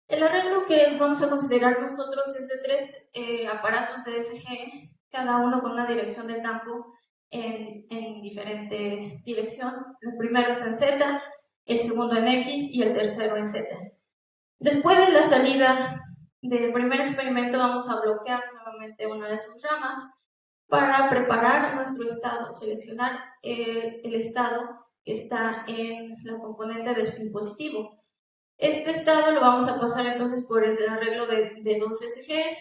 S2: El arreglo que vamos a considerar nosotros es de tres aparatos de SG, cada uno con una dirección de campo en diferente dirección. El primero está en Z, el segundo en X y el tercero en Z. Después de la salida del primer experimento vamos a bloquear nuevamente una de sus ramas para preparar nuestro estado, seleccionar el estado que está en la componente de spin positivo. Este estado lo vamos a pasar entonces por el arreglo de dos SGs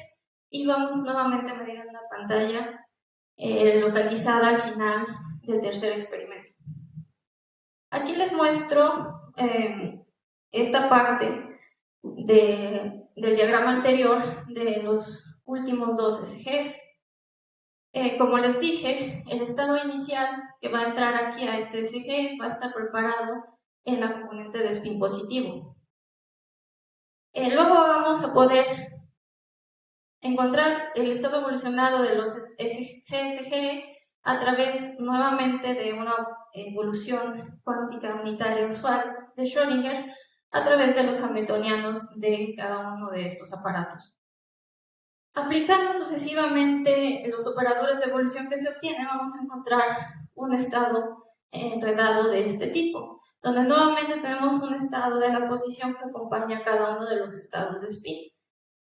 S2: y vamos nuevamente a medir en la pantalla localizada al final del tercer experimento. Aquí les muestro esta parte del diagrama anterior de los últimos dos SGs. Como les dije, el estado inicial que va a entrar aquí a este SG va a estar preparado en la componente de spin positivo. Luego vamos a poder encontrar el estado evolucionado de los CSG a través nuevamente de una evolución cuántica unitaria usual de Schrödinger a través de los hamiltonianos de cada uno de estos aparatos. Aplicando sucesivamente los operadores de evolución que se obtienen, vamos a encontrar un estado enredado de este tipo, donde nuevamente tenemos un estado de la posición que acompaña a cada uno de los estados de spin.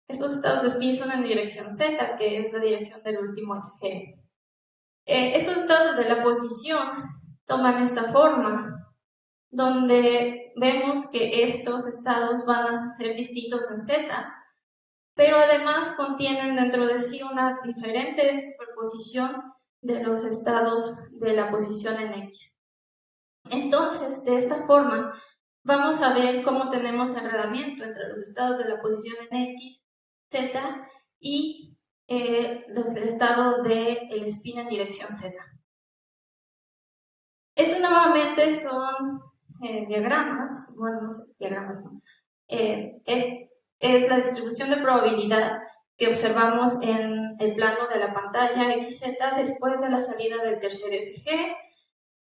S2: Estos estados de spin son en dirección Z, que es la dirección del último SG. Estos estados de la posición toman esta forma, donde vemos que estos estados van a ser distintos en Z, pero además contienen dentro de sí una diferente superposición de los estados de la posición en X. Entonces, de esta forma, vamos a ver cómo tenemos enredamiento entre los estados de la posición en X, Z y el estado del spin en dirección Z. Estos nuevamente son diagramas, bueno, no sé, diagramas no. Es la distribución de probabilidad que observamos en el plano de la pantalla XZ después de la salida del tercer SG,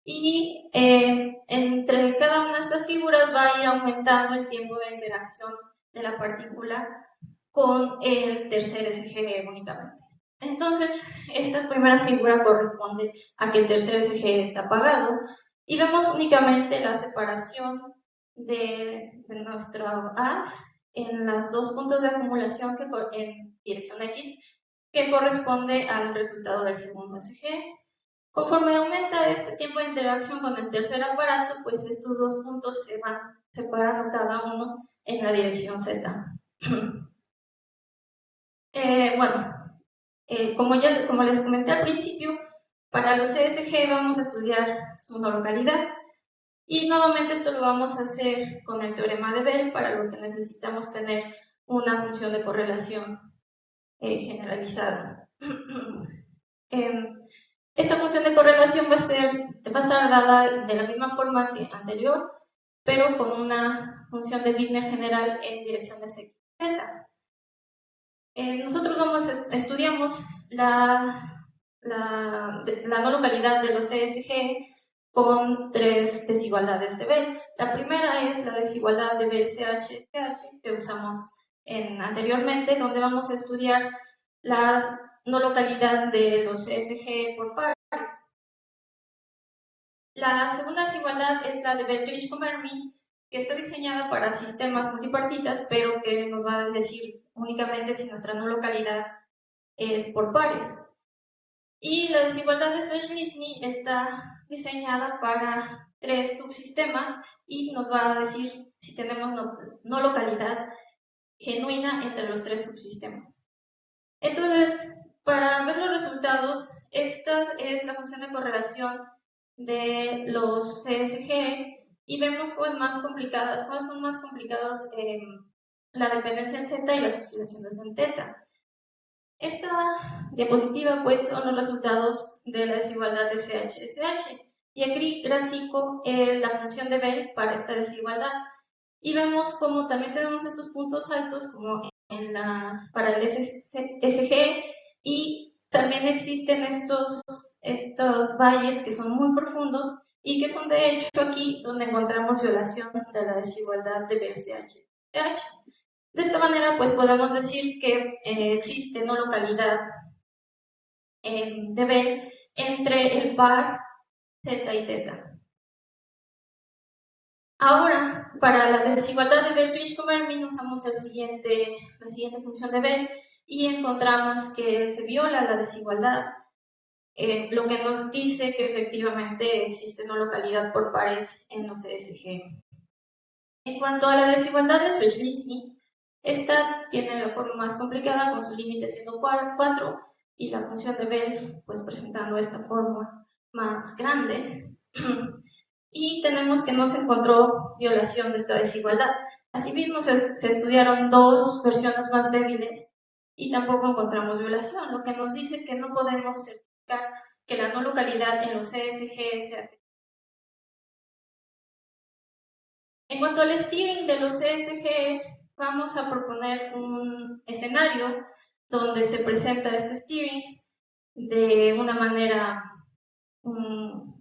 S2: y entre cada una de estas figuras va a ir aumentando el tiempo de interacción de la partícula con el tercer SG únicamente. Entonces, esta primera figura corresponde a que el tercer SG está apagado y vemos únicamente la separación de nuestro haz en los dos puntos de acumulación en dirección X, que corresponde al resultado del segundo SG. Conforme aumenta este tiempo de interacción con el tercer aparato, pues estos dos puntos se van separando cada uno en la dirección Z. Como les comenté al principio, para los CSG vamos a estudiar su no localidad. Y nuevamente esto lo vamos a hacer con el teorema de Bell, para lo que necesitamos tener una función de correlación generalizada. Esta función de correlación va a estar dada de la misma forma que anterior, pero con una función de Wigner general en dirección de Z. Nosotros estudiamos la no localidad de los ESG con 3 desigualdades de Bell. La primera es la desigualdad de Bell-CH-SH que usamos anteriormente, donde vamos a estudiar la no localidad de los ESG por pares. La segunda desigualdad es la de Bell-Klitschko-Mermin, que está diseñada para sistemas multipartitas, pero que nos va a decir únicamente si nuestra no localidad es por pares. Y la desigualdad de Svezhninsky está diseñada para 3 subsistemas y nos va a decir si tenemos no localidad genuina entre los 3 subsistemas. Entonces, para ver los resultados, esta es la función de correlación de los CSG y vemos cuáles son más complicados la dependencia en Z y las oscilaciones en teta. Esta diapositiva pues son los resultados de la desigualdad de CH-SH y aquí grafico la función de Bell para esta desigualdad y vemos como también tenemos estos puntos altos como para el SG y también existen estos valles que son muy profundos y que son de hecho aquí donde encontramos violación de la desigualdad de Bell-CH. De esta manera, pues podemos decir que existe no localidad de Bell entre el par Z y teta. Ahora, para la desigualdad de Bell-Klitschko-Mermin usamos la siguiente función de Bell y encontramos que se viola la desigualdad, lo que nos dice que efectivamente existe no localidad por pares en los ESG. En cuanto a la desigualdad de Svezhninsky, esta tiene la forma más complicada con su límite siendo 4 y la función de Bell pues presentando esta forma más grande. Y tenemos que no se encontró violación de esta desigualdad. Asimismo, se estudiaron 2 versiones más débiles y tampoco encontramos violación, lo que nos dice que no podemos certificar que la no localidad en los ESG sea. En cuanto al steering de los ESG, vamos a proponer un escenario donde se presenta este steering de una manera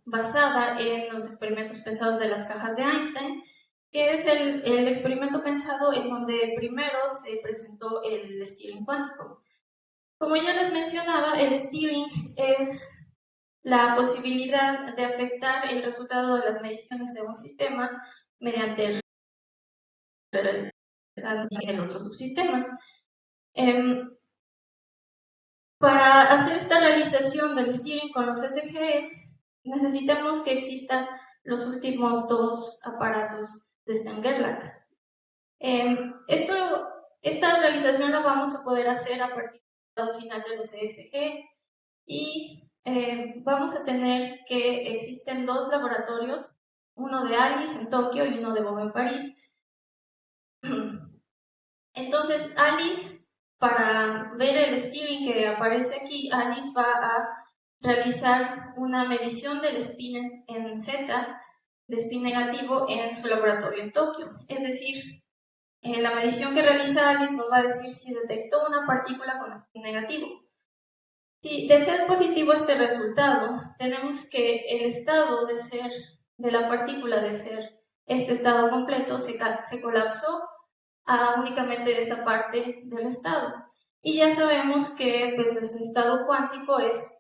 S2: basada en los experimentos pensados de las cajas de Einstein, que es el experimento pensado en donde primero se presentó el steering cuántico. Como ya les mencionaba, el steering es la posibilidad de afectar el resultado de las mediciones de un sistema mediante el el otro subsistema. Para hacer esta realización del steering con los SG, necesitamos que existan los últimos 2 aparatos de Stern-Gerlach. Esta realización la vamos a poder hacer a partir del resultado final de los ESG y vamos a tener que existen 2 laboratorios, uno de Alice en Tokio y uno de Bob en París. Entonces, Alice, para ver el steering que aparece aquí, Alice va a realizar una medición del spin en Z, de spin negativo, en su laboratorio en Tokio. Es decir, la medición que realiza Alice nos va a decir si detectó una partícula con spin negativo. Si de ser positivo este resultado, tenemos que el estado de la partícula de ser este estado completo se colapsó a únicamente esta parte del estado. Y ya sabemos que pues, ese estado cuántico es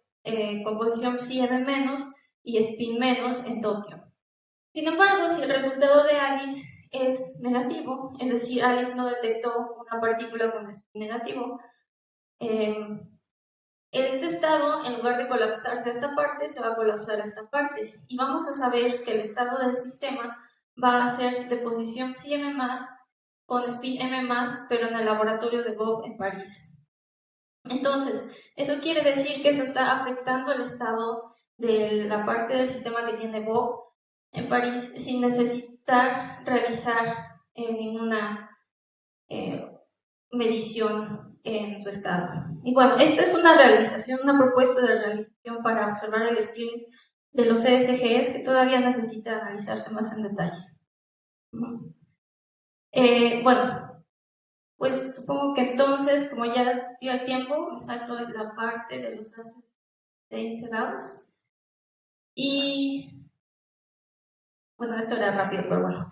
S2: composición psi m menos y spin menos en Tokio. Sin embargo, si el resultado de Alice es negativo, es decir, Alice no detectó una partícula con spin negativo, este estado, en lugar de colapsarse a esta parte, se va a colapsar a esta parte. Y vamos a saber que el estado del sistema va a ser de posición psi m más con spin m+, pero en el laboratorio de Bob en París. Entonces, eso quiere decir que se está afectando el estado de la parte del sistema que tiene Bob en París sin necesitar realizar ninguna medición en su estado. Y bueno, esta es una propuesta de realización para observar el steering de los ESGs que todavía necesita analizarse más en detalle. Bueno, Pues supongo que entonces, como ya dio el tiempo, me salto la parte de los haces de Incebaus. Y bueno, esto era rápido, pero bueno.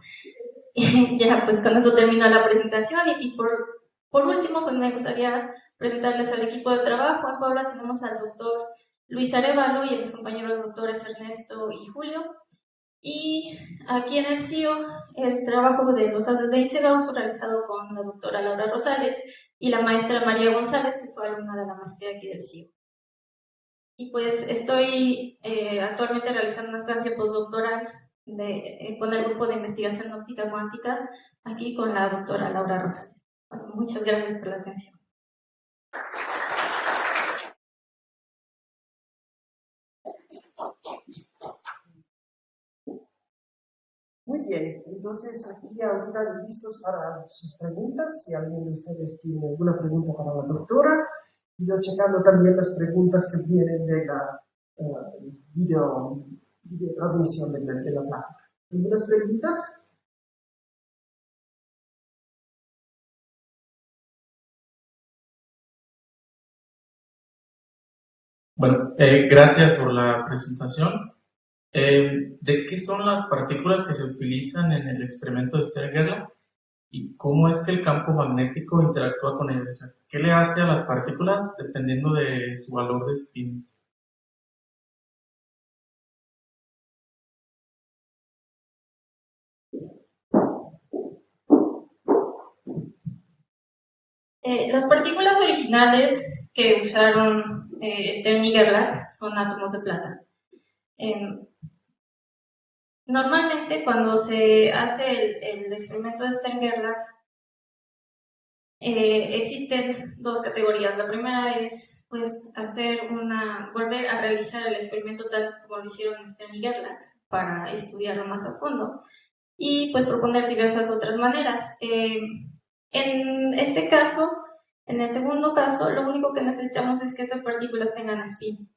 S2: Ya, pues con esto termina la presentación y por último, pues me gustaría presentarles al equipo de trabajo. En Puebla tenemos al doctor Luis Arevalo y a mis compañeros doctores Ernesto y Julio. Y aquí en el CIO, el trabajo de los haces de Incebaus fue realizado con la doctora Laura Rosales y la maestra María González, que fue alumna de la maestría aquí del CIO. Y pues estoy actualmente realizando una estancia postdoctoral con el grupo de investigación óptica cuántica, aquí con la doctora Laura Rosales. Bueno, muchas gracias por la atención.
S1: Muy bien, entonces aquí ahorita listos para sus preguntas. Si alguien de ustedes tiene alguna pregunta para la doctora, yo checando también las preguntas que vienen de la video transmisión de la plática. ¿Algunas preguntas?
S3: Bueno, gracias por la presentación. ¿De qué son las partículas que se utilizan en el experimento de Stern-Gerlach y cómo es que el campo magnético interactúa con ellas? O sea, ¿qué le hace a las partículas dependiendo de su valor de spin?
S2: Las partículas originales que usaron Stern y Gerlach son átomos de plata. Normalmente cuando se hace el experimento de Stern-Gerlach, existen dos categorías. La primera es pues volver a realizar el experimento tal como lo hicieron Stern y Gerlach para estudiarlo más a fondo y pues proponer diversas otras maneras. En este caso, en el segundo caso, lo único que necesitamos es que estas partículas tengan spin.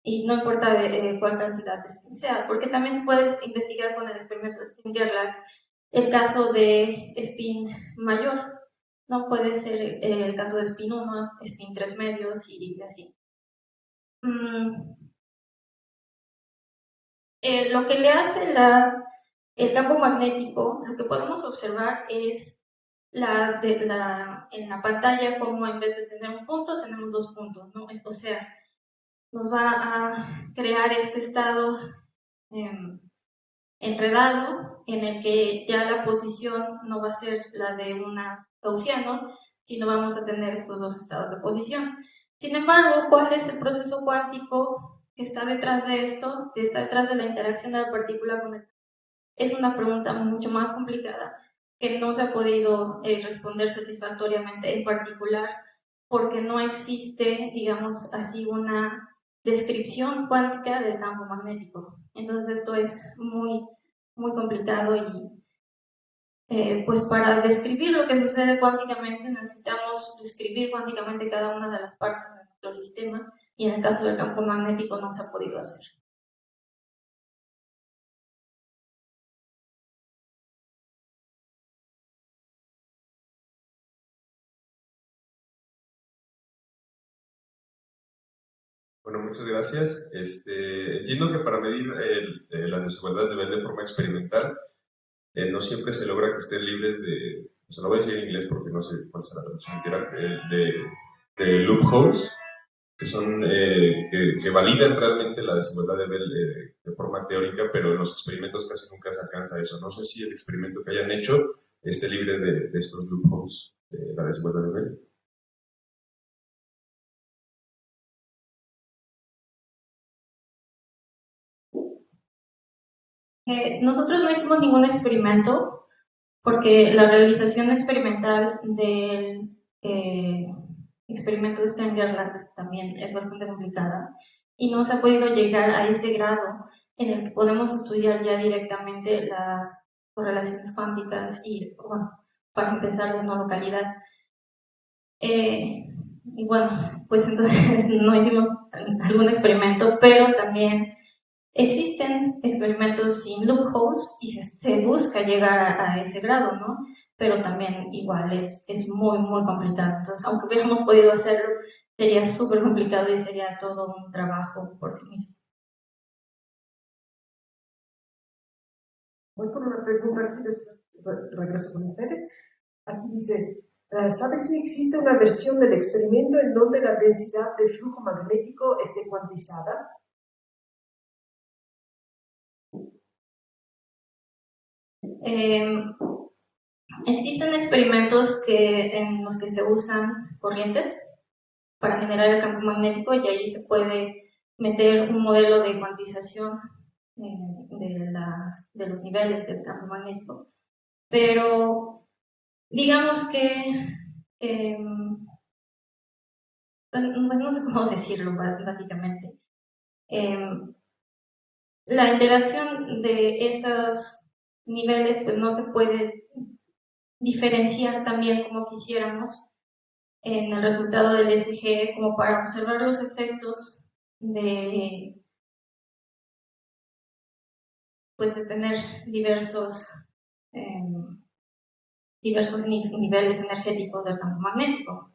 S2: Y no importa cuál cantidad de spin sea, porque también se puede investigar con el experimento de Stern-Gerlach el caso de spin mayor. No puede ser el caso de spin 1, spin 3 medios y así. Lo que le hace el campo magnético, lo que podemos observar es en la pantalla como en vez de tener un punto, tenemos dos puntos, ¿no? O sea, nos va a crear este estado enredado en el que ya la posición no va a ser la de un gaussiano, sino vamos a tener estos dos estados de posición. Sin embargo, ¿cuál es el proceso cuántico que está detrás de esto, que está detrás de la interacción de la partícula con el... Es una pregunta mucho más complicada que no se ha podido responder satisfactoriamente, en particular porque no existe, digamos así, una descripción cuántica del campo magnético. Entonces esto es muy, muy complicado y pues para describir lo que sucede cuánticamente necesitamos describir cuánticamente cada una de las partes de nuestro sistema y en el caso del campo magnético no se ha podido hacer.
S4: Bueno, muchas gracias. Entiendo que para medir las desigualdades de Bell de forma experimental, no siempre se logra que estén libres de, o sea, lo voy a decir en inglés porque no sé cuál es la traducción literal, de loopholes, que son, que validan realmente la desigualdad de Bell de forma teórica, pero en los experimentos casi nunca se alcanza eso. No sé si el experimento que hayan hecho esté libre de estos loopholes de la desigualdad de Bell.
S2: Nosotros no hicimos ningún experimento porque la realización experimental del experimento de Stern-Gerlach también es bastante complicada y no se ha podido llegar a ese grado en el que podemos estudiar ya directamente las correlaciones cuánticas y, bueno, para empezar de no localidad. Y bueno, pues entonces no hicimos algún experimento, pero también Existen experimentos sin loopholes y se busca llegar a ese grado, ¿no? Pero también igual es muy, muy complicado. Entonces, aunque hubiéramos podido hacerlo, sería súper complicado y sería todo un trabajo por sí mismo.
S1: Voy con una pregunta aquí, después regreso con ustedes. Aquí dice, ¿sabes si existe una versión del experimento en donde la densidad del flujo magnético esté cuantizada?
S2: Existen experimentos en los que se usan corrientes para generar el campo magnético y ahí se puede meter un modelo de cuantización de los niveles del campo magnético. Pero digamos que, no sé cómo decirlo básicamente, la interacción de esos niveles pues no se puede diferenciar también como quisiéramos en el resultado del ECG como para observar los efectos pues de tener diversos niveles energéticos del campo magnético.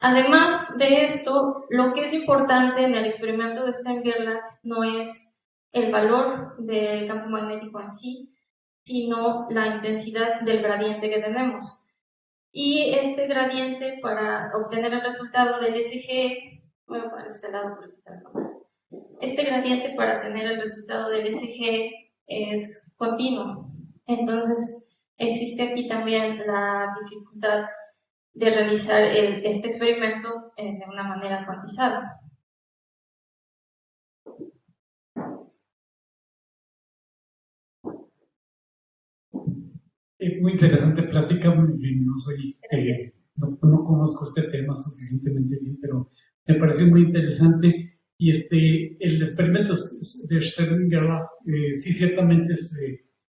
S2: Además de esto, lo que es importante en el experimento de Stern-Gerlach no es el valor del campo magnético en sí, sino la intensidad del gradiente que tenemos. Y este gradiente, para obtener el resultado del ECG, voy a poner este lado porque está la cámara. Este gradiente para tener el resultado del ECG es continuo. Entonces, existe aquí también la dificultad de realizar este experimento de una manera cuantizada.
S5: Muy interesante plática, muy bien, no conozco este tema suficientemente bien, pero me pareció muy interesante. Y el experimento de Stern-Gerlach sí ciertamente es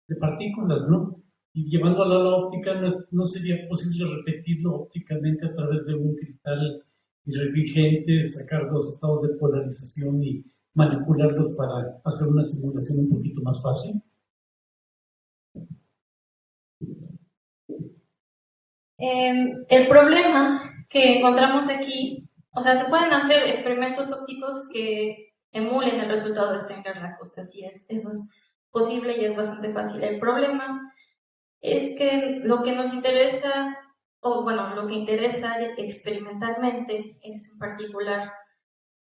S5: de partículas, ¿no? Y llevándolo a la óptica, no sería posible repetirlo ópticamente a través de un cristal refringente, sacar dos estados de polarización y manipularlos para hacer una simulación un poquito más fácil.
S2: El problema que encontramos aquí, o sea, se pueden hacer experimentos ópticos que emulen el resultado de Stern-Gerlach, o sea, sí eso es posible y es bastante fácil. El problema es que lo que nos interesa, o bueno, lo que interesa experimentalmente es en particular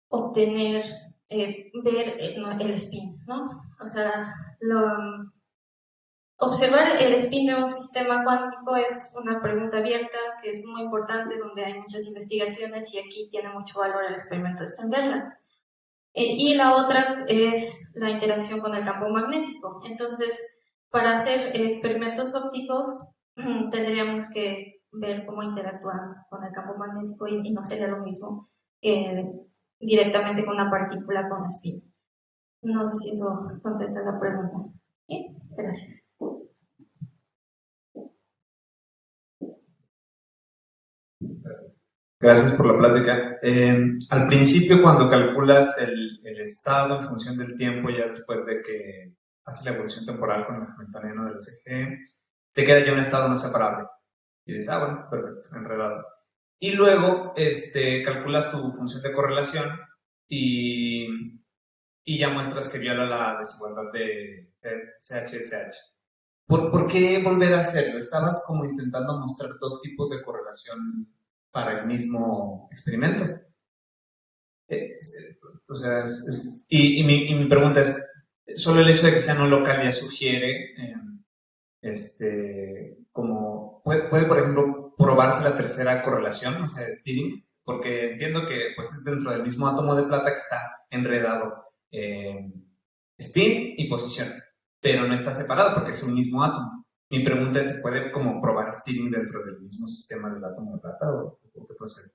S2: obtener, ver el spin, ¿no? O sea, observar el spin de un sistema cuántico es una pregunta abierta que es muy importante, donde hay muchas investigaciones y aquí tiene mucho valor el experimento de Stern-Gerlach. Y la otra es la interacción con el campo magnético. Entonces, para hacer experimentos ópticos tendríamos que ver cómo interactúan con el campo magnético y no sería lo mismo que directamente con una partícula con spin. No sé si eso contesta la pregunta. ¿Sí? Gracias.
S6: Gracias por la plática. Al principio, cuando calculas el estado en función del tiempo, ya después de que haces la evolución temporal con el hamiltoniano del ECG, te queda ya un estado no separable. Y dices, bueno, perfecto, enredado. Y luego calculas tu función de correlación y ya muestras que viola la desigualdad de CH-SH. ¿Por qué volver a hacerlo? Estabas como intentando mostrar dos tipos de correlación para el mismo experimento. O sea, mi pregunta es, solo el hecho de que sea no local ya sugiere, como, ¿puede, por ejemplo, probarse la tercera correlación, o sea, Stirring? Porque entiendo que pues, es dentro del mismo átomo de plata que está enredado spin y posición, pero no está separado porque es un mismo átomo. Mi pregunta es, ¿se puede como probar Stirring dentro del mismo sistema del átomo de plata o qué procede?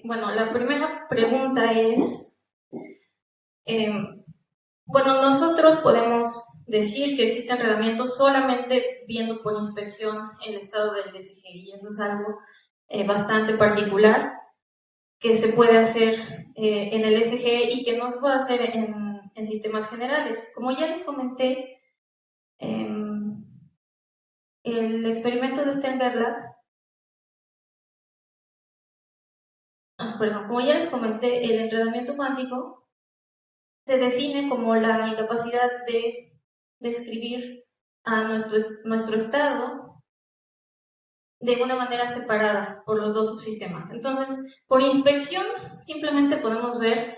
S2: Bueno, la primera pregunta es, bueno, nosotros podemos decir que existe enredamiento solamente viendo por inspección el estado del ECG y eso es algo bastante particular que se puede hacer en el SGE y que no se puede hacer en sistemas generales. Como ya les comenté, el experimento de Stern-Gerlach, como ya les comenté, el enredamiento cuántico se define como la incapacidad de describir a nuestro estado de una manera separada por los dos subsistemas. Entonces, por inspección, simplemente podemos ver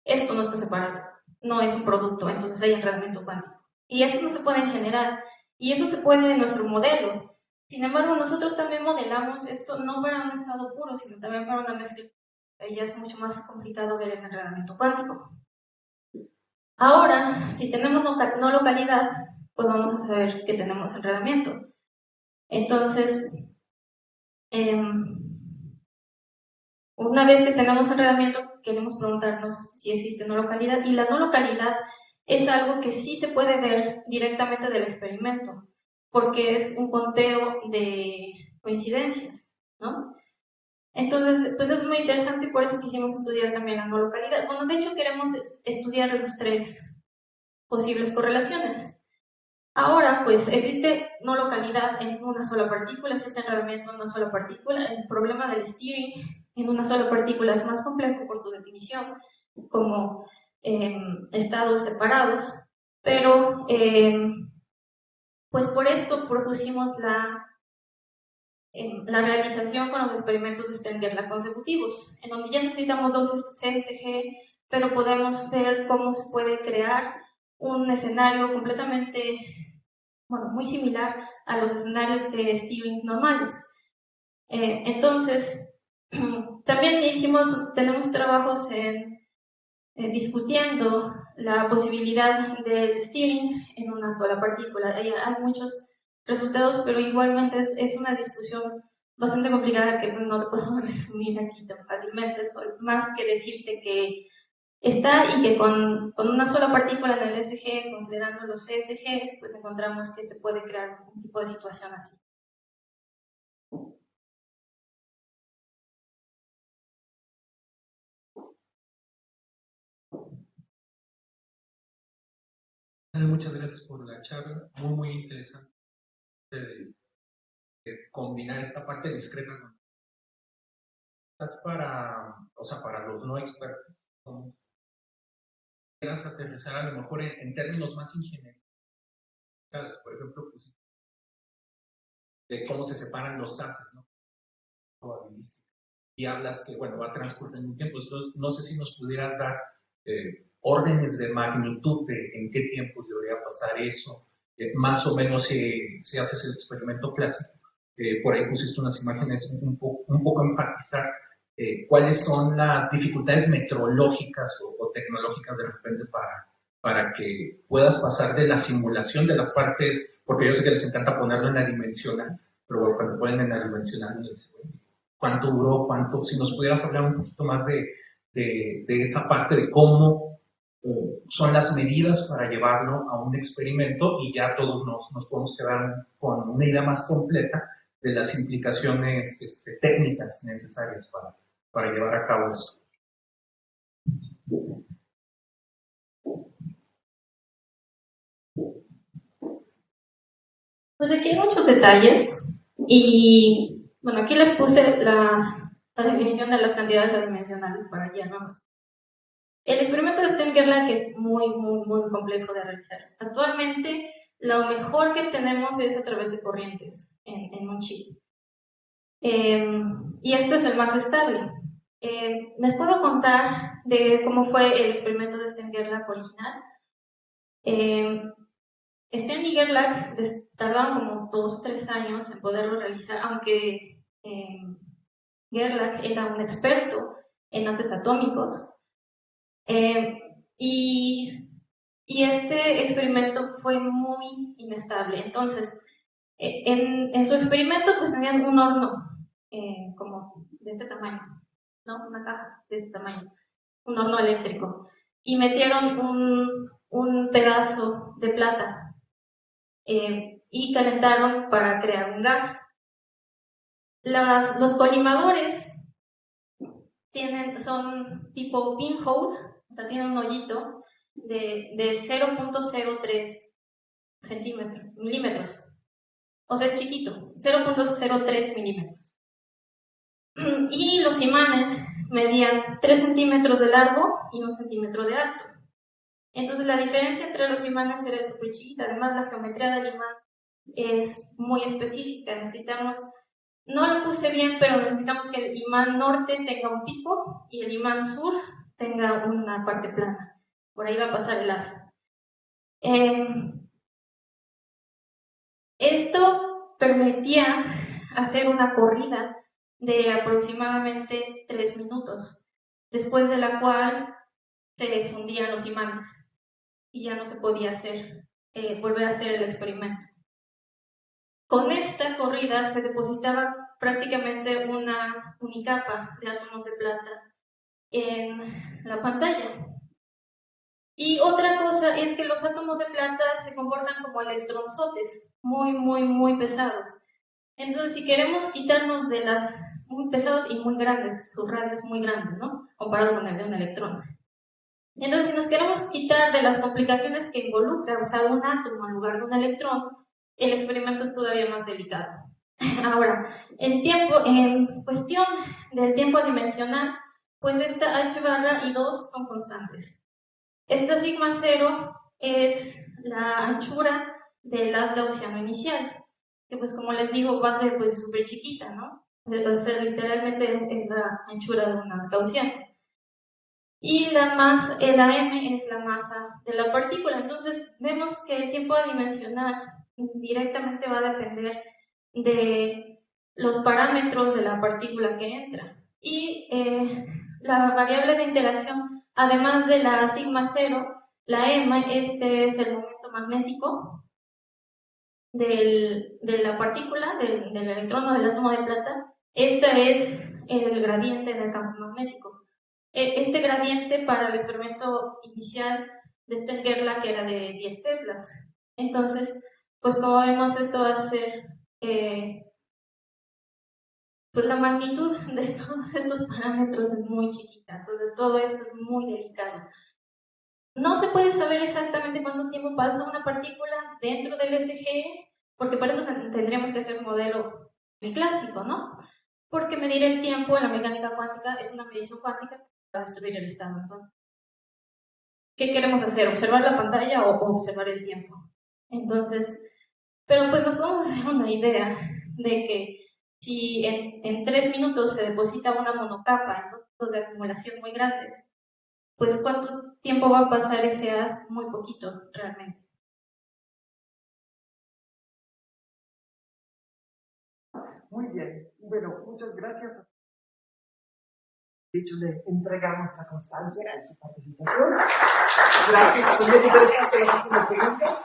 S2: esto no está separado, no es un producto, entonces hay enredamiento cuántico. Y eso no se puede en general, y eso se puede en nuestro modelo. Sin embargo, nosotros también modelamos esto no para un estado puro, sino también para una mezcla. Ya es mucho más complicado ver el enredamiento cuántico. Ahora, si tenemos no localidad, pues vamos a saber que tenemos enredamiento. Entonces, una vez que tenemos enredamiento, queremos preguntarnos si existe no localidad, y la no localidad es algo que sí se puede ver directamente del experimento, porque es un conteo de coincidencias, ¿no? Entonces, pues es muy interesante y por eso quisimos estudiar también la no localidad. Bueno, de hecho queremos estudiar los tres posibles correlaciones. Ahora, pues existe no localidad en una sola partícula, existe enredamiento en una sola partícula. El problema del steering en una sola partícula es más complejo por su definición como estados separados, pero pues por eso propusimos la realización con los experimentos de Stern-Gerlach consecutivos, en donde ya necesitamos dos CSG, pero podemos ver cómo se puede crear un escenario completamente, muy similar a los escenarios de steering normales. Entonces, también tenemos trabajos discutiendo la posibilidad del steering en una sola partícula. Hay muchos resultados, pero igualmente es una discusión bastante complicada que no te puedo resumir aquí tan fácilmente, más que decirte que está y que con una sola partícula en el SG, considerando los CSGs, pues encontramos que se puede crear un tipo de situación así.
S7: Muchas gracias por la charla, muy interesante de combinar esta parte discreta con para los no expertos. Quieras aterrizar a lo mejor en términos más ingenieros. Por ejemplo, pues, de cómo se separan los haces, ¿no? Probabilística. Y hablas que, va transcurriendo un tiempo. Entonces, no sé si nos pudieras dar órdenes de magnitud de en qué tiempos debería pasar eso. Más o menos si haces el experimento clásico. Por ahí pusiste unas imágenes un poco enfatizar cuáles son las dificultades metrológicas o tecnológicas de repente para que puedas pasar de la simulación de las partes, porque yo sé que les encanta ponerlo en la dimensional, pero cuando ponen en la dimensional, ¿cuánto duró? Si nos pudieras hablar un poquito más de esa parte de cómo son las medidas para llevarlo a un experimento, y ya todos nos podemos quedar con una idea más completa de las implicaciones técnicas necesarias para llevar a cabo esto.
S2: Pues aquí hay muchos detalles y aquí les puse la definición de las cantidades adimensionales para ya no más. El experimento de Stern-Gerlach es muy complejo de realizar. Actualmente, lo mejor que tenemos es a través de corrientes en un chip. Y este es el más estable. Les puedo contar de cómo fue el experimento de Stern-Gerlach original. Stern y Gerlach tardaron como 2-3 años en poderlo realizar, aunque Gerlach era un experto en haces atómicos. Y este experimento fue muy inestable. Entonces, en su experimento pues tenían un horno como de este tamaño, ¿no? Una caja de este tamaño, un horno eléctrico. Y metieron un pedazo de plata y calentaron para crear un gas. Los colimadores son tipo pinhole, o sea, tienen un hoyito de 0.03 milímetros. O sea, es chiquito, 0.03 milímetros. Y los imanes medían 3 centímetros de largo y 1 centímetro de alto. Entonces la diferencia entre los imanes era súper chiquita. Además, la geometría del imán es muy específica. No lo puse bien, pero necesitamos que el imán norte tenga un pico y el imán sur tenga una parte plana. Por ahí va a pasar el haz. Esto permitía hacer una corrida de aproximadamente 3 minutos, después de la cual se fundían los imanes y ya no se podía volver a hacer el experimento. Con esta corrida se depositaba prácticamente una unicapa de átomos de plata en la pantalla. Y otra cosa es que los átomos de plata se comportan como electronzotes, muy pesados. Entonces, si queremos quitarnos de las muy pesados y muy grandes, su radio es muy grande, ¿no? Comparado con el de un electrón. Entonces, si nos queremos quitar de las complicaciones que involucra usar un átomo en lugar de un electrón, el experimento es todavía más delicado. Ahora, en cuestión del tiempo dimensional, pues esta h barra y 2 son constantes. Esta sigma 0 es la anchura del haz gaussiano inicial, que pues como les digo va a ser pues súper chiquita, ¿no? O sea, literalmente es la anchura de un haz gaussiano. Y la m es la masa de la partícula. Entonces vemos que el tiempo dimensional directamente va a depender de los parámetros de la partícula que entra. Y la variable de interacción, además de la sigma 0, la m, este es el momento magnético de la partícula, del electrón o del átomo de plata. Este es el gradiente del campo magnético. Este gradiente para el experimento inicial de Stern-Gerlach era de 10 teslas. Entonces, pues como vemos, esto va a ser pues la magnitud de todos estos parámetros es muy chiquita. Entonces todo esto es muy delicado. No se puede saber exactamente cuánto tiempo pasa una partícula dentro del SGE, porque para eso tendríamos que hacer un modelo muy clásico, ¿no? Porque medir el tiempo en la mecánica cuántica es una medición cuántica para destruir el estado. Entonces, ¿qué queremos hacer? ¿Observar la pantalla o observar el tiempo? Entonces, pero pues nos podemos hacer una idea de que si en 3 minutos se deposita una monocapa en 2 puntos de acumulación muy grandes, pues ¿cuánto tiempo va a pasar ese haz? Muy poquito, realmente.
S1: Muy bien. Bueno, muchas gracias. De hecho, le entregamos la constancia de su participación. Gracias. Pues muy interesante lo que hacen las preguntas.